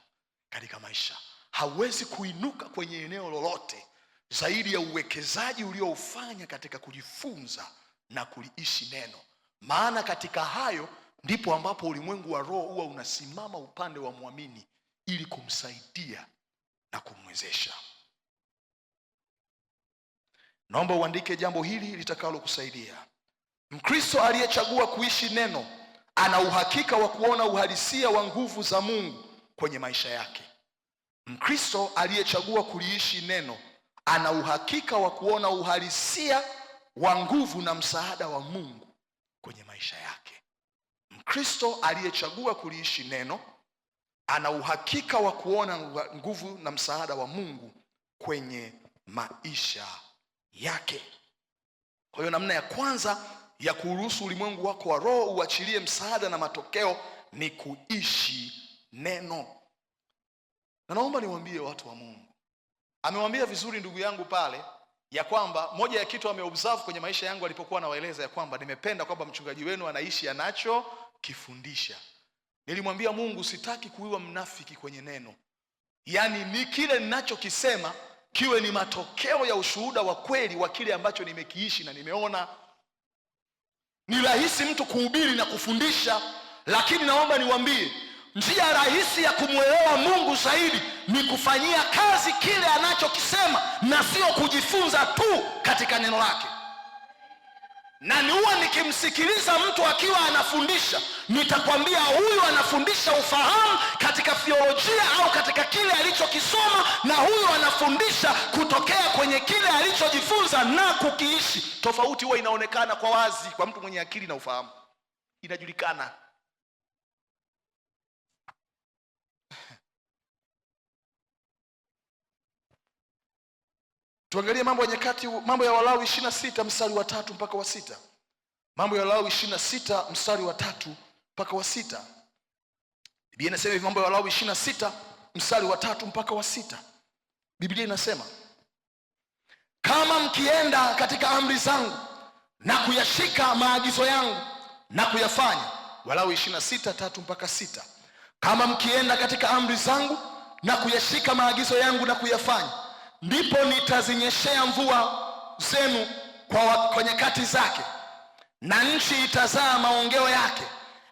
katika maisha. Hauwezi kuinuka kwenye eneo lolote zaidi ya uwekezaji ulioufanya katika kujifunza na kuliishi neno. Maana katika hayo ndipo ambapo ulimwengu wa roho huwa unasimama upande wa muamini ili kumsaidia na kumwezesha. Naomba uandike jambo hili litakalo kusaidia. Mkristo aliyechagua kuishi neno ana uhakika wa kuona uhalisia wa nguvu za Mungu kwenye maisha yake. Mkristo aliyechagua kuliishi neno ana uhakika wa kuona uhalisia wa nguvu na msaada wa Mungu kwenye maisha yake. Mkristo aliyechagua kuliishi neno ana uhakika wa kuona nguvu na msaada wa Mungu kwenye maisha yake. Kwa hiyo namna ya kwanza ya kuruhusu ulimwengu wako wa roho uachilie msaada na matokeo ni kuishi neno. Na naomba niwaambie watu wa Mungu, amewambia vizuri ndugu yangu pale ya kwamba moja ya kitu ameobserve kwenye maisha yangu alipokuwa anawaeleza ya kwamba nimependa kwamba mchungaji wenu anaishi anachokifundisha. Nilimwambia Mungu, sitaki kuiwa mnafiki kwenye neno. Yaani ni kile ninachokisema kiwe ni matokeo ya ushuhuda wa kweli wa kile ambacho nimekiishi na nimeona. Ni rahisi mtu kuhubiri na kufundisha, lakini naomba niwaambie njia rahisi ya kumwelewa Mungu zaidi ni kufanyia kazi kile anachokisema na sio kujifunza tu katika neno lake. Na niwa nikimsikiliza mtu akiwa anafundisha, nitakwambia huyu anafundisha ufahamu katika theolojia au katika kile alichokisoma, na huyu anafundisha kutokea kwenye kile alichojifunza na kukiishi. Tofauti huwa inaonekana kwa wazi kwa mtu mwenye akili na ufahamu. Inajulikana. Tuangalie Mambo ya Nyakati, Mambo ya Walawi 26 mstari wa 3 mpaka wa 6. Mambo ya Walawi 26 mstari wa 3 mpaka wa 6. Biblia inasema hivi, Mambo ya Walawi 26 mstari wa 3 mpaka wa 6. Biblia inasema, kama mkienda katika amri zangu na kuyashika maagizo yangu na kuyafanya. Walawi 26:3-6. Kama mkienda katika amri zangu na kuyashika maagizo yangu na kuyafanya, ndipo nitazinyeshea mvua zenu kwa nyakati zake, na nchi itazaa maongeo yake,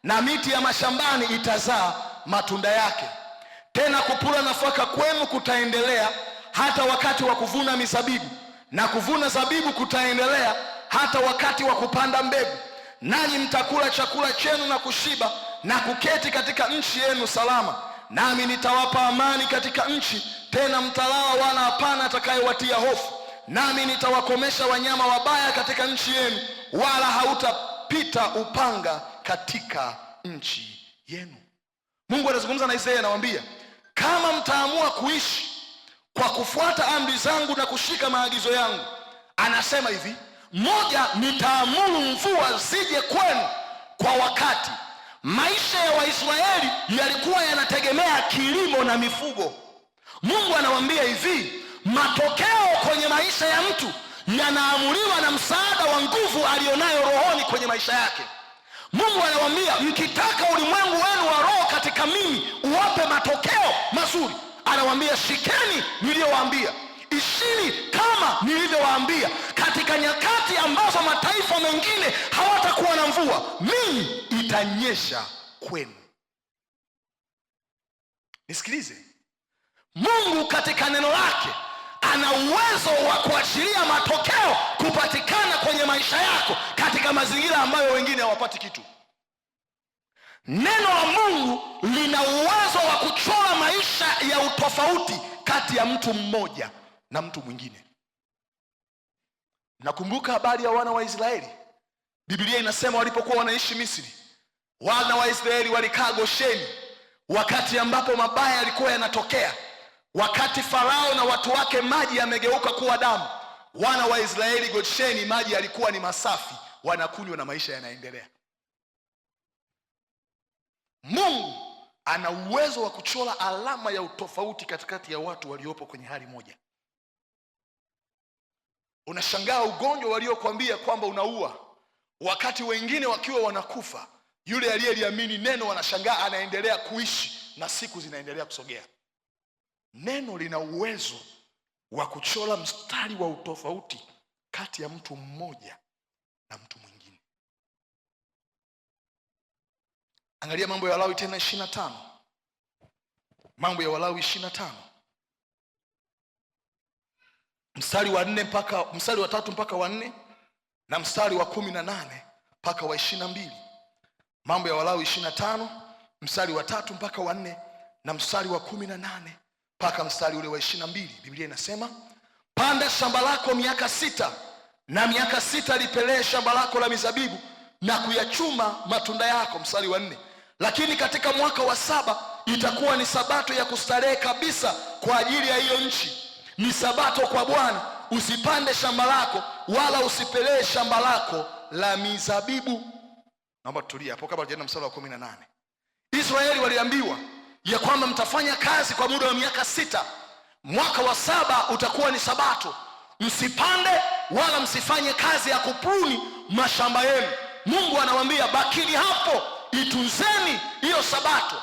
na miti ya mashambani itazaa matunda yake. Tena kupura nafaka kwenu kutaendelea hata wakati wa kuvuna mizabibu, na kuvuna zabibu kutaendelea hata wakati wa kupanda mbegu. Nanyi mtakula chakula chenu na kushiba, na kuketi katika nchi yenu salama. Nami nitawapa amani katika nchi, tena mtalala wala hapana atakayewatia hofu. Nami nitawakomesha wanyama wabaya katika nchi yenu, wala hautapita upanga katika nchi yenu. Mungu anazungumza na Israeli, anawaambia kama mtaamua kuishi kwa kufuata amri zangu na kushika maagizo yangu, anasema hivi: moja, nitaamuru mvua zije kwenu kwa wakati. Maisha ya Waisraeli yalikuwa yanategemea kilimo na mifugo. Mungu anawaambia hivi, matokeo kwenye maisha ya mtu yanaamuliwa na msaada wa nguvu alionayo rohoni kwenye maisha yake. Mungu anawaambia, mkitaka ulimwengu wenu wa roho katika mimi uwape matokeo mazuri, anawaambia shikeni niliyowaambia, ishini kama nilivyowaambia. Katika nyakati ambazo mataifa mengine hawatakuwa na mvua, mimi itanyesha kwenu. Nisikilize, Mungu katika neno lake ana uwezo wa kuachilia matokeo kupatikana kwenye maisha yako katika mazingira ambayo wengine hawapati kitu. Neno la Mungu lina uwezo wa kuchora maisha ya utofauti kati ya mtu mmoja na mtu mwingine. Nakumbuka habari ya wana wa Israeli. Biblia inasema walipokuwa wanaishi Misri, wana wa Israeli walikaa Gosheni wakati ambapo mabaya yalikuwa yanatokea. Wakati Farao na watu wake maji yamegeuka kuwa damu, wana wa Israeli Gosheni maji yalikuwa ni masafi, wanakunywa na maisha yanaendelea. Mungu ana uwezo wa kuchora alama ya utofauti katikati ya watu waliopo kwenye hali moja. Unashangaa ugonjwa waliokuambia kwamba unaua, wakati wengine wakiwa wanakufa, yule aliyeliamini neno wanashangaa anaendelea kuishi na siku zinaendelea kusogea. Neno lina uwezo wa kuchora mstari wa utofauti kati ya mtu mmoja na mtu mwingine. Angalia Mambo ya Walawi tena 25. Mambo ya Walawi 25. Mstari wa 3 mpaka wa 4 na mstari wa 18 mpaka wa 22. Mambo ya Walawi 25 mstari wa 3 mpaka wa 4 na mstari wa 18 mpaka mstari ule wa 22. Biblia inasema, panda shamba lako miaka 6, na miaka 6 lipelee shamba lako la mizabibu na kuyachuma matunda yako. Mstari wa 4, lakini katika mwaka wa 7 itakuwa ni sabato ya kustarehe kabisa kwa ajili ya hiyo nchi. Ni sabato kwa Bwana. Usipande shamba lako wala usipelee shamba lako la mizabibu. Naomba tutulie hapo kabla tujaenda mstari wa 18. Israeli waliambiwa ya kwamba mtafanya kazi kwa muda wa miaka 6. Mwaka wa 7 utakuwa ni sabato. Msipande wala msifanye kazi ya kupruni mashamba yenu. Mungu anawaambia bakini hapo, itunzeni hiyo sabato.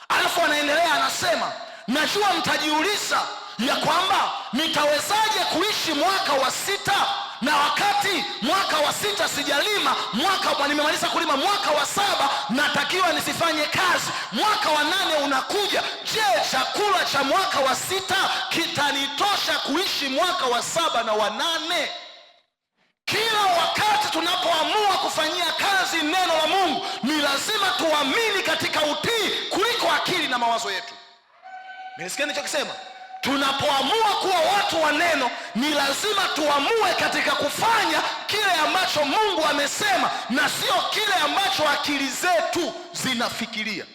Alafu anaendelea anasema, najua mtajiuliza ya kwamba nitawezaje kuishi mwaka wa 6 na wakati mwaka wa 6 sijalima, nimemaliza kulima mwaka wa 7 natakiwa nisifanye kazi. Mwaka wa 8 unakuja. Je, chakula cha mwaka wa 6 kitanitosha kuishi mwaka wa 7 na wa 8? Kila wakati tunapoamua kufanyia kazi neno la Mungu, ni lazima tuamini katika utii kuliko akili na mawazo yetu. Mnasikia ninachokisema? Tunapoamua kuwa watu wa neno, ni lazima tuamue katika kufanya kile ambacho Mungu amesema na sio kile ambacho akili zetu zinafikiria.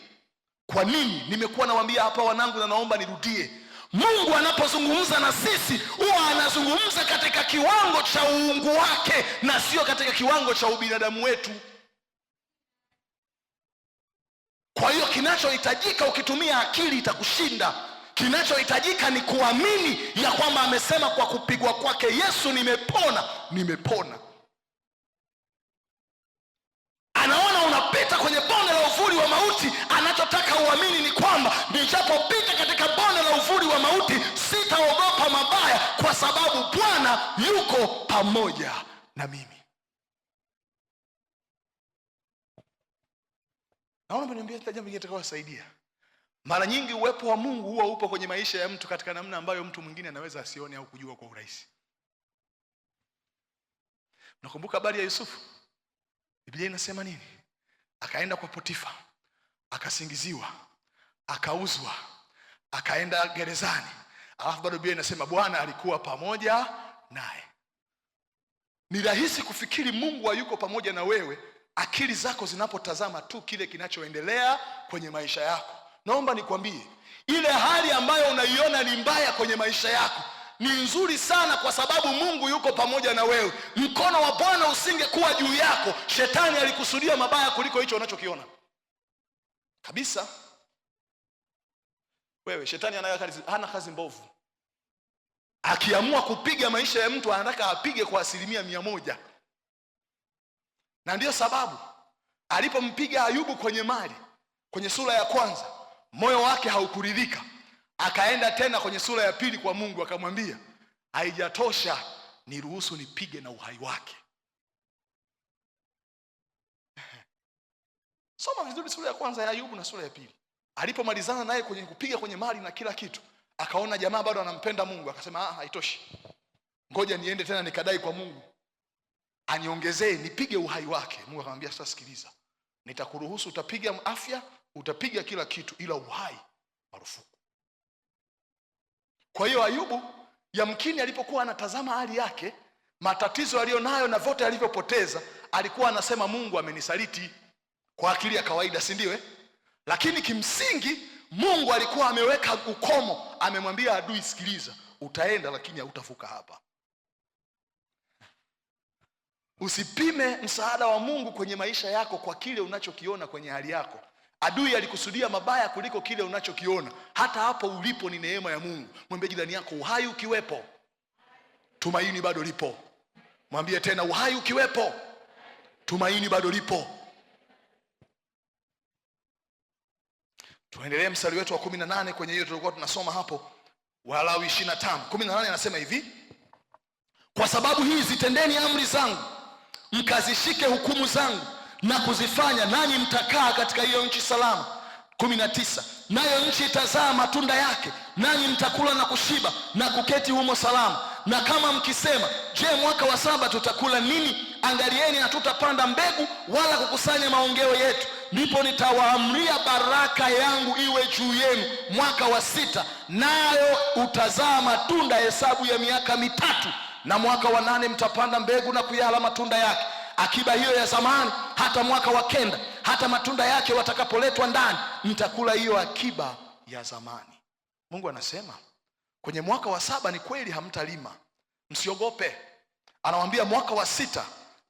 Kwa nini? Nimekuwa nawaambia hapa wanangu, na naomba nirudie. Mungu anapozungumza na sisi, huwa anazungumza katika kiwango cha uungu wake na sio katika kiwango cha ubinadamu wetu. Kwa hiyo kinachohitajika, ukitumia akili itakushinda. Kinachohitajika ni kuamini ya kwamba amesema kwa kupigwa kwake Yesu nimepona. Anaona unapita kwenye bonde la uvuli wa mauti, anachotaka uamini ni kwamba nijapopita katika bonde la uvuli wa mauti sitaogopa mabaya, kwa sababu Bwana yuko pamoja na mimi. Naomba niambie jambo lingine litakalokusaidia. Mara nyingi uwepo wa Mungu huwa upo kwenye maisha ya mtu katika namna ambayo mtu mwingine anaweza asione au kujua kwa urahisi. Nakumbuka habari ya Yusufu. Biblia inasema nini? Akaenda kwa Potifa, akasingiziwa, akauzwa, akaenda gerezani. Alafu bado Biblia inasema Bwana alikuwa pamoja naye. Ni rahisi kufikiri Mungu hayuko pamoja na wewe akili zako zinapotazama tu kile kinachoendelea kwenye maisha yako. Naomba nikwambie, ile hali ambayo unaiona ni mbaya kwenye maisha yako ni nzuri sana, kwa sababu Mungu yuko pamoja na wewe. Mkono wa Bwana usingekuwa juu yako, shetani alikusudia mabaya kuliko hicho unachokiona kabisa. Wewe shetani hana kazi mbovu. Akiamua kupiga maisha ya mtu anataka apige kwa 100%. Na ndiyo sababu alipompiga Ayubu kwenye mali kwenye sura ya kwanza, moyo wake haukuridhika. Akaenda tena kwenye sura ya pili kwa Mungu, akamwambia haijatosha, niruhusu nipige na uhai wake. Soma vizuri sura ya kwanza ya Ayubu na sura ya pili. Alipomalizana naye kwenye kupiga kwenye mali na kila kitu, akaona jamaa bado anampenda Mungu, akasema haitoshi, ngoja niende tena nikadai kwa Mungu aniongezee nipige uhai wake. Mungu akamwambia sasa sikiliza, nitakuruhusu utapiga afya, utapiga kila kitu, ila uhai marufuku. Kwa hiyo Ayubu yamkini alipokuwa anatazama hali yake, matatizo aliyonayo na vote alivyopoteza, alikuwa anasema Mungu amenisaliti, kwa akili ya kawaida, si ndio? Lakini kimsingi Mungu alikuwa ameweka ukomo, amemwambia adui, sikiliza, utaenda lakini hautavuka hapa. Usipime msaada wa Mungu kwenye maisha yako kwa kile unachokiona kwenye hali yako. Adui alikusudia mabaya kuliko kile unachokiona. Hata hapo ulipo ni neema ya Mungu. Mwambie jirani yako, uhai ukiwepo, tumaini bado lipo. Mwambie tena, uhai ukiwepo, tumaini bado lipo. Tuendelee mstari wetu wa 18 kwenye hiyo tulikuwa tunasoma hapo, Walawi 25. 18 anasema hivi: kwa sababu hii zitendeni amri zangu, mkazishike hukumu zangu na kuzifanya, nanyi mtakaa katika hiyo nchi salama. 19 nayo nchi itazaa matunda yake, nanyi mtakula na kushiba na kuketi humo salama. Na kama mkisema, je, mwaka wa 7 tutakula nini? Angalieni, hatutapanda mbegu wala kukusanya maongeo yetu. Ndipo nitawaamria baraka yangu iwe juu yenu mwaka wa 6, nayo utazaa matunda hesabu ya miaka 3. Na mwaka wa 8 mtapanda mbegu na kuyala matunda yake, akiba hiyo ya zamani, hata mwaka wa 9, hata matunda yake watakapoletwa ndani, mtakula hiyo akiba ya zamani. Mungu anasema kwenye mwaka wa 7 ni kweli hamtalima, msiogope. Anawaambia mwaka wa 6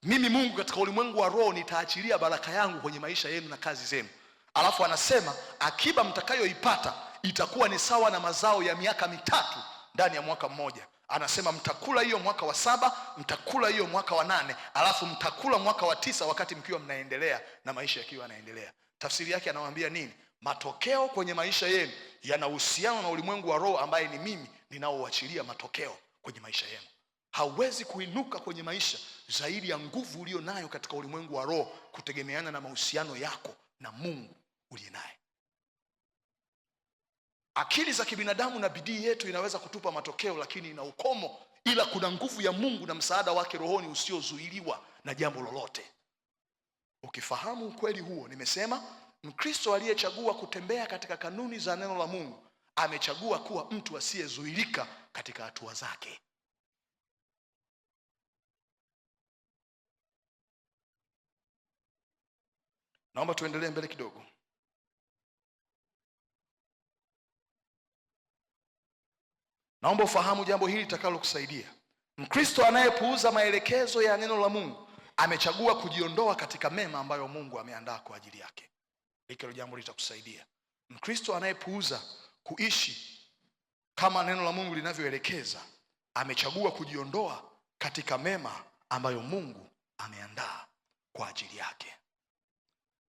mimi Mungu katika ulimwengu wa roho nitaachilia baraka yangu kwenye maisha yenu na kazi zenu. Alafu anasema akiba mtakayoipata itakuwa ni sawa na mazao ya miaka 3 ndani ya mwaka mmoja. Anasema mtakula hiyo mwaka wa 7, mtakula hiyo mwaka wa 8, alafu mtakula mwaka wa 9 wakati mkiwa mnaendelea na maisha yakiwa yanaendelea. Tafsiri yake anawaambia nini? Matokeo kwenye maisha yenu yana uhusiano na ulimwengu wa roho ambaye ni mimi ninaoachilia matokeo kwenye maisha yenu. Hauwezi kuinuka kwenye maisha zaidi ya nguvu ulio nayo katika ulimwengu wa roho kutegemeana na mahusiano yako na Mungu uliye naye. Akili za kibinadamu na bidii yetu inaweza kutupa matokeo, lakini ina ukomo. Ila kuna nguvu ya Mungu na msaada wake rohoni usiozuiliwa na jambo lolote. Ukifahamu ukweli huo, nimesema Mkristo aliyechagua kutembea katika kanuni za neno la Mungu amechagua kuwa mtu asiyezuilika katika hatua zake. Naomba tuendelee mbele kidogo. Naomba ufahamu jambo hili litakalo kusaidia. Mkristo anayepuuza maelekezo ya neno la Mungu amechagua kujiondoa katika mema ambayo Mungu ameandaa kwa ajili yake. Hilo jambo litakusaidia. Mkristo anayepuuza kuishi kama neno la Mungu linavyoelekeza, amechagua kujiondoa katika mema ambayo Mungu ameandaa kwa ajili yake.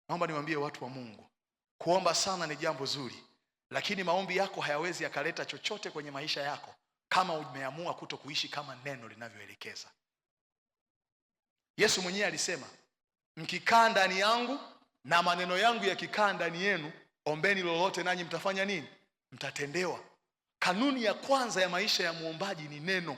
Naomba niwaambie watu wa Mungu, kuomba sana ni jambo zuri, lakini maombi yako hayawezi yakaleta chochote kwenye maisha yako kama umeamua kuto kuishi kama neno linavyoelekeza. Yesu mwenyewe alisema, mkikaa ndani yangu na maneno yangu yakikaa ndani yenu, ombeni lolote nanyi mtafanya nini? Mtatendewa. Kanuni ya kwanza ya maisha ya muombaji ni neno.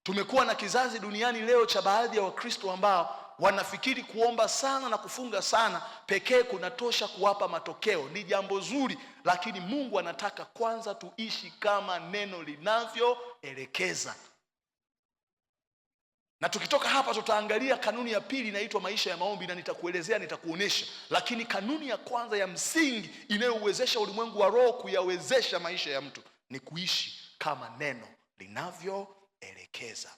Tumekuwa na kizazi duniani leo cha baadhi ya Wakristo ambao wanafikiri kuomba sana na kufunga sana pekee kunatosha kuwapa matokeo. Ni jambo zuri, lakini Mungu anataka kwanza tuishi kama neno linavyoelekeza. Na tukitoka hapa tutaangalia kanuni ya pili inaitwa maisha ya maombi, na nitakuelezea, nitakuonesha. Lakini kanuni ya kwanza ya msingi inayouwezesha ulimwengu wa roho kuyawezesha maisha ya mtu ni kuishi kama neno linavyoelekeza.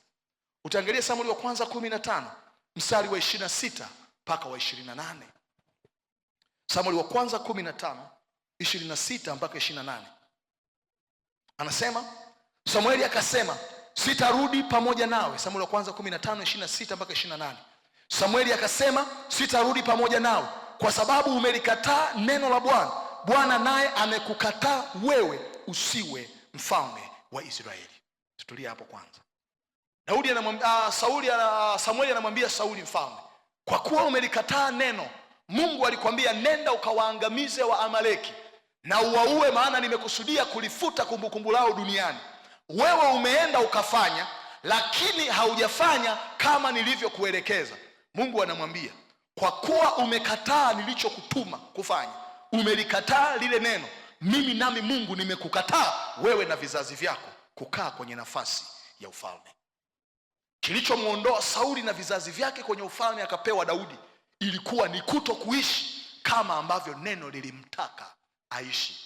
Utaangalia Samueli wa kwanza 15 mstari wa 26 mpaka wa 28. Samueli wa kwanza 15 26 mpaka 28. Anasema, Samueli akasema, sitarudi pamoja nawe. Samueli wa kwanza 15 26 mpaka 28. Samueli akasema, sitarudi pamoja nawe kwa sababu umelikataa neno la Bwana. Bwana naye amekukataa wewe usiwe mfalme wa Israeli. Tutulia hapo kwanza. Daudi anamwambia Samueli anamwambia Sauli mfalme, kwa kuwa umelikataa neno, Mungu alikwambia nenda ukawaangamize wa Amaleki na uwaue, maana nimekusudia kulifuta kumbukumbu lao duniani. Wewe umeenda ukafanya, lakini haujafanya kama nilivyokuelekeza. Mungu anamwambia, kwa kuwa umekataa nilichokutuma kufanya, umelikataa lile neno, mimi nami Mungu nimekukataa wewe na vizazi vyako kukaa kwenye nafasi ya ufalme. Kilichomuondoa Sauli na vizazi vyake kwenye ufalme akapewa Daudi ilikuwa ni kuto kuishi kama ambavyo neno lilimtaka aishi.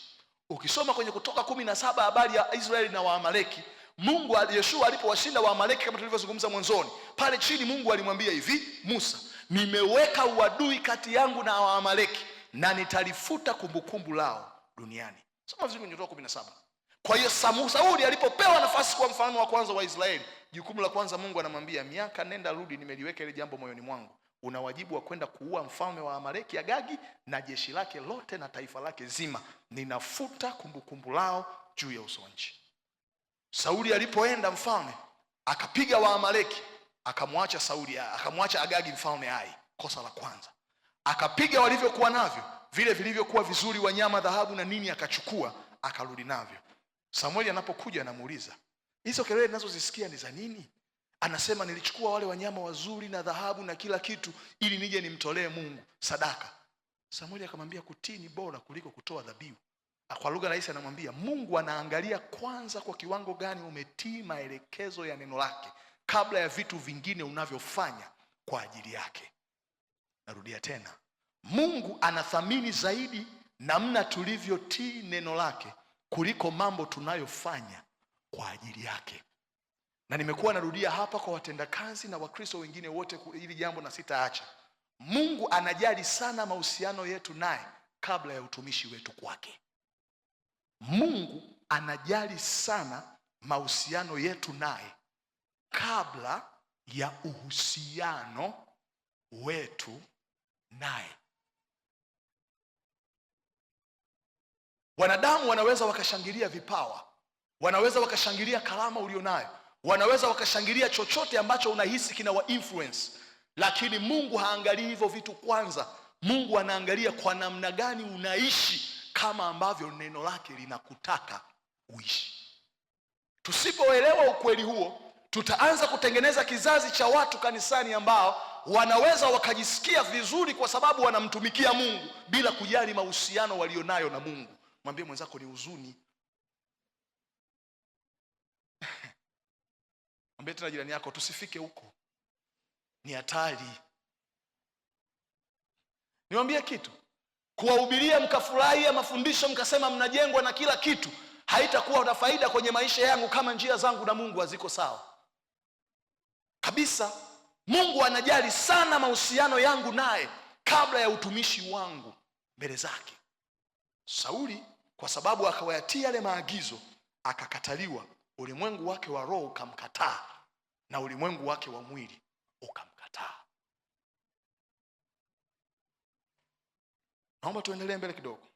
Ukisoma kwenye Kutoka 17 habari ya Israeli na Waamaleki, Mungu Yeshua alipowashinda Waamaleki kama tulivyozungumza mwanzoni, pale chini Mungu alimwambia hivi, Musa, nimeweka uadui kati yangu na Waamaleki na nitalifuta kumbukumbu lao duniani. Soma vizuri kwenye Kutoka 17. Kwa hiyo Sauli alipopewa nafasi kuwa mfalme wa kwanza wa Israeli, jukumu la kwanza Mungu anamwambia, miaka nenda rudi, nimeliweka ile jambo moyoni mwangu. Una wajibu wa kwenda kuua mfalme wa Amaleki Agagi na jeshi lake lote na taifa lake zima. Ninafuta kumbukumbu lao juu ya uso wa nchi. Sauli alipoenda mfalme akapiga wa Amaleki, akamwacha Agagi mfalme hai. Kosa la kwanza. Akapiga walivyokuwa navyo, vile vilivyokuwa vizuri, wanyama, dhahabu na nini, akachukua akarudi navyo. Samueli anapokuja anamuuliza, hizo kelele ninazozisikia ni za nini? Anasema, nilichukua wale wanyama wazuri na dhahabu na kila kitu ili nije nimtolee Mungu sadaka. Samueli akamwambia, kutii ni bora kuliko kutoa dhabihu. Kwa lugha rahisi anamwambia, Mungu anaangalia kwanza kwa kiwango gani umetii maelekezo ya neno lake kabla ya vitu vingine unavyofanya kwa ajili yake. Narudia tena, Mungu anathamini zaidi namna tulivyotii neno lake kuliko mambo tunayofanya kwa ajili yake. Na nimekuwa narudia hapa kwa watendakazi na Wakristo wengine wote hili jambo na sitaacha. Mungu anajali sana mahusiano yetu naye kabla ya utumishi wetu kwake. Mungu anajali sana mahusiano yetu naye kabla ya uhusiano wetu naye. Wanadamu wanaweza wakashangilia vipawa, wanaweza wakashangilia karama ulionayo, wanaweza wakashangilia chochote ambacho unahisi kina wa influence, lakini Mungu haangalii hivyo vitu kwanza. Mungu anaangalia kwa namna gani unaishi kama ambavyo neno lake linakutaka uishi. Tusipoelewa ukweli huo, tutaanza kutengeneza kizazi cha watu kanisani ambao wanaweza wakajisikia vizuri kwa sababu wanamtumikia Mungu bila kujali mahusiano walionayo na Mungu. Mwambie mwenzako ni huzuni. Mwambie tena jirani yako, tusifike huko. Ni hatari. Niwaambie kitu, kuwahubiria mkafurahia mafundisho mkasema mnajengwa na kila kitu, haitakuwa na faida kwenye maisha yangu kama njia zangu na Mungu haziko sawa kabisa. Mungu anajali sana mahusiano yangu naye kabla ya utumishi wangu mbele zake. Sauli kwa sababu akawayatia yale maagizo, akakataliwa, ulimwengu wake wa roho ukamkataa na ulimwengu wake wa mwili ukamkataa. Naomba tuendelee mbele kidogo.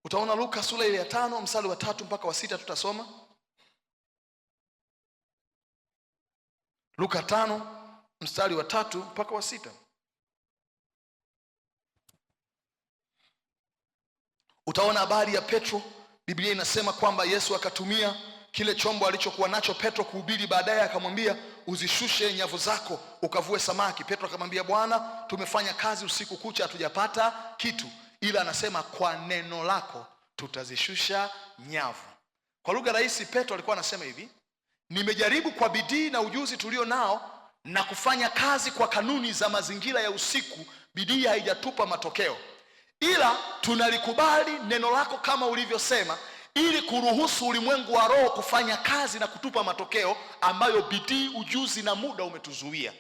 Utaona Luka sura ile ya 5 mstari wa 3 mpaka wa 6 tutasoma. Luka 5 mstari wa 3 mpaka wa 6. Utaona habari ya Petro. Biblia inasema kwamba Yesu akatumia kile chombo alichokuwa nacho Petro kuhubiri. Baadaye akamwambia, uzishushe nyavu zako ukavue samaki. Petro akamwambia, Bwana, tumefanya kazi usiku kucha hatujapata kitu, ila anasema kwa neno lako tutazishusha nyavu. Kwa lugha rahisi, Petro alikuwa anasema hivi, nimejaribu kwa bidii na ujuzi tulio nao na kufanya kazi kwa kanuni za mazingira ya usiku, bidii haijatupa matokeo, ila tunalikubali neno lako kama ulivyosema, ili kuruhusu ulimwengu wa roho kufanya kazi na kutupa matokeo ambayo bidii, ujuzi na muda umetuzuia.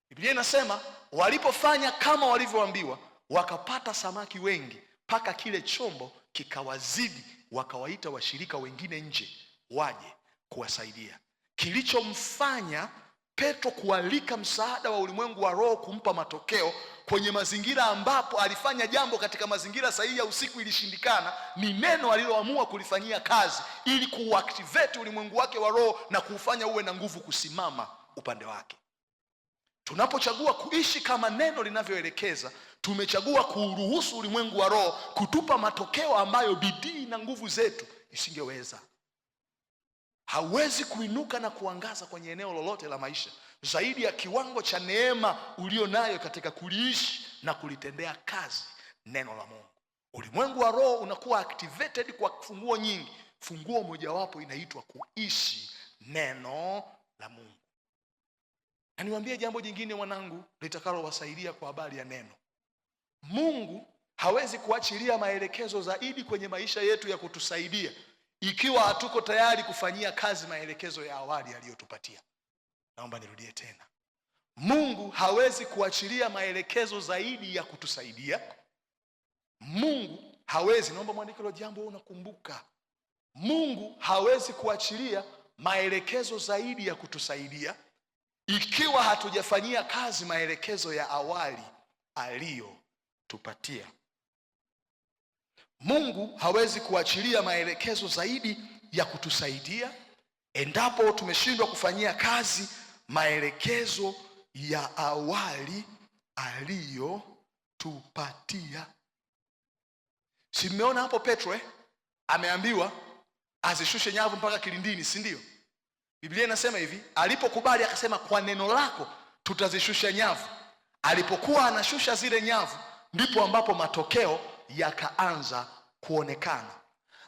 Biblia inasema walipofanya kama walivyoambiwa, wakapata samaki wengi mpaka kile chombo kikawazidi, wakawaita washirika wengine nje waje kuwasaidia. Kilichomfanya Petro kualika msaada wa ulimwengu wa roho kumpa matokeo kwenye mazingira ambapo alifanya jambo katika mazingira sahihi ya usiku ilishindikana, ni neno aliloamua kulifanyia kazi ili kuactivate ulimwengu wake wa roho na kuufanya uwe na nguvu kusimama upande wake. Tunapochagua kuishi kama neno linavyoelekeza, tumechagua kuruhusu ulimwengu wa roho kutupa matokeo ambayo bidii na nguvu zetu isingeweza. Hauwezi kuinuka na kuangaza kwenye eneo lolote la maisha zaidi ya kiwango cha neema ulionayo katika kuliishi na kulitendea kazi neno la Mungu. Ulimwengu wa roho unakuwa activated kwa funguo nyingi. Funguo mojawapo inaitwa kuishi neno la Mungu. Na niwaambie jambo jingine wanangu litakalowasaidia kwa habari ya neno. Mungu hawezi kuachilia maelekezo zaidi kwenye maisha yetu ya kutusaidia ikiwa hatuko tayari kufanyia kazi maelekezo ya awali aliyotupatia. Naomba nirudie tena. Mungu hawezi kuachilia maelekezo zaidi ya kutusaidia. Mungu hawezi, naomba mwandike hilo jambo unakumbuka. Mungu hawezi kuachilia maelekezo zaidi ya kutusaidia ikiwa hatujafanyia kazi maelekezo ya awali aliyotupatia. Mungu hawezi kuachilia maelekezo zaidi ya kutusaidia endapo tumeshindwa kufanyia kazi maelekezo ya awali aliyotupatia. Si mmeona hapo Petro ameambiwa azishushe nyavu mpaka kilindini, si ndio? Biblia inasema hivi, alipokubali akasema kwa neno lako tutazishusha nyavu. Alipokuwa anashusha zile nyavu, ndipo ambapo matokeo yakaanza kuonekana.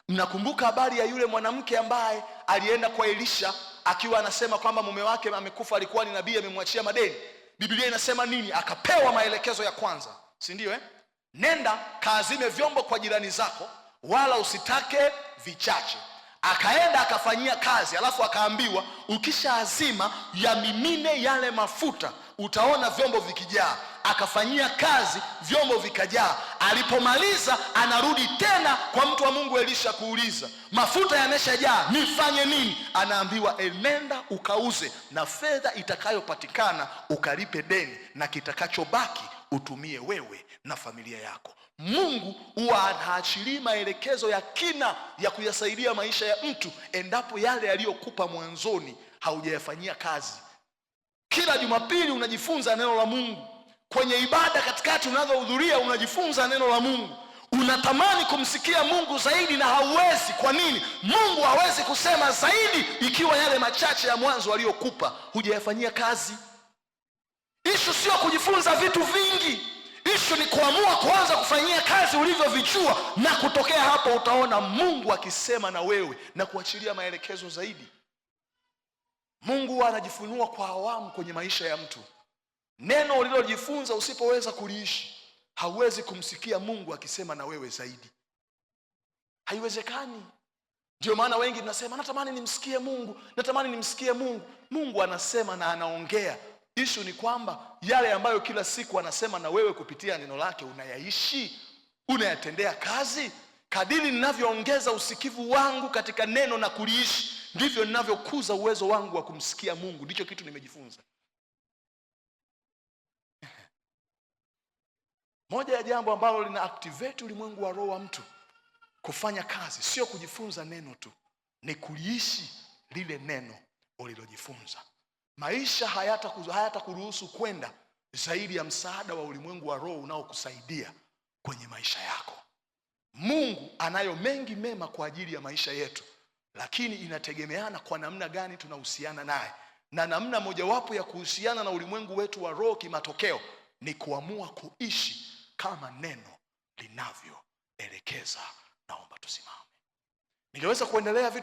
Mnakumbuka habari ya yule mwanamke ambaye alienda kwa Elisha akiwa anasema kwamba mume wake amekufa, alikuwa ni nabii, amemwachia madeni. Biblia inasema nini? Akapewa maelekezo ya kwanza, si ndio? Nenda kaazime vyombo kwa jirani zako, wala usitake vichache. Akaenda akafanyia kazi, alafu akaambiwa ukishaazima yamimine yale mafuta, utaona vyombo vikijaa. Akafanyia kazi, vyombo vikajaa. Alipomaliza anarudi tena kwa mtu wa Mungu Elisha kuuliza, mafuta yameshajaa, nifanye nini? Anaambiwa enenda ukauze, na fedha itakayopatikana ukalipe deni, na kitakachobaki utumie wewe na familia yako. Mungu huwa anaachili maelekezo ya kina ya kuyasaidia maisha ya mtu endapo yale aliyokupa mwanzoni haujayafanyia kazi. Kila Jumapili unajifunza neno la Mungu. Kwenye ibada katikati unazohudhuria unajifunza neno la Mungu. Unatamani kumsikia Mungu zaidi na hauwezi. Kwa nini? Mungu hawezi kusema zaidi ikiwa yale machache ya mwanzo aliyokupa hujayafanyia kazi. Ishu sio kujifunza vitu vingi. Ishu ni kuamua kuanza kufanyia kazi ulivyovijua, na kutokea hapo utaona Mungu akisema na wewe na kuachilia maelekezo zaidi. Mungu anajifunua kwa awamu kwenye maisha ya mtu. Neno ulilojifunza usipoweza kuliishi, hauwezi kumsikia Mungu akisema na wewe zaidi. Haiwezekani. Ndio maana wengi tunasema natamani nimsikie Mungu, natamani nimsikie Mungu. Mungu anasema na anaongea Issue ni kwamba yale ambayo kila siku anasema na wewe kupitia neno lake unayaishi, unayatendea kazi. Kadiri ninavyoongeza usikivu wangu katika neno na kuliishi, ndivyo ninavyokuza uwezo wangu wa kumsikia Mungu. Ndicho kitu nimejifunza. Moja ya jambo ambalo lina activate ulimwengu wa roho wa mtu kufanya kazi, sio kujifunza neno tu, ni kuliishi lile neno ulilojifunza. Maisha hayatakuruhusu kwenda zaidi ya msaada wa ulimwengu wa roho unaokusaidia kwenye maisha yako. Mungu anayo mengi mema kwa ajili ya maisha yetu, lakini inategemeana kwa namna gani tunahusiana naye. Na namna mojawapo ya kuhusiana na ulimwengu wetu wa roho kimatokeo ni kuamua kuishi kama neno linavyoelekeza. Naomba tusimame. Ningeweza kuendelea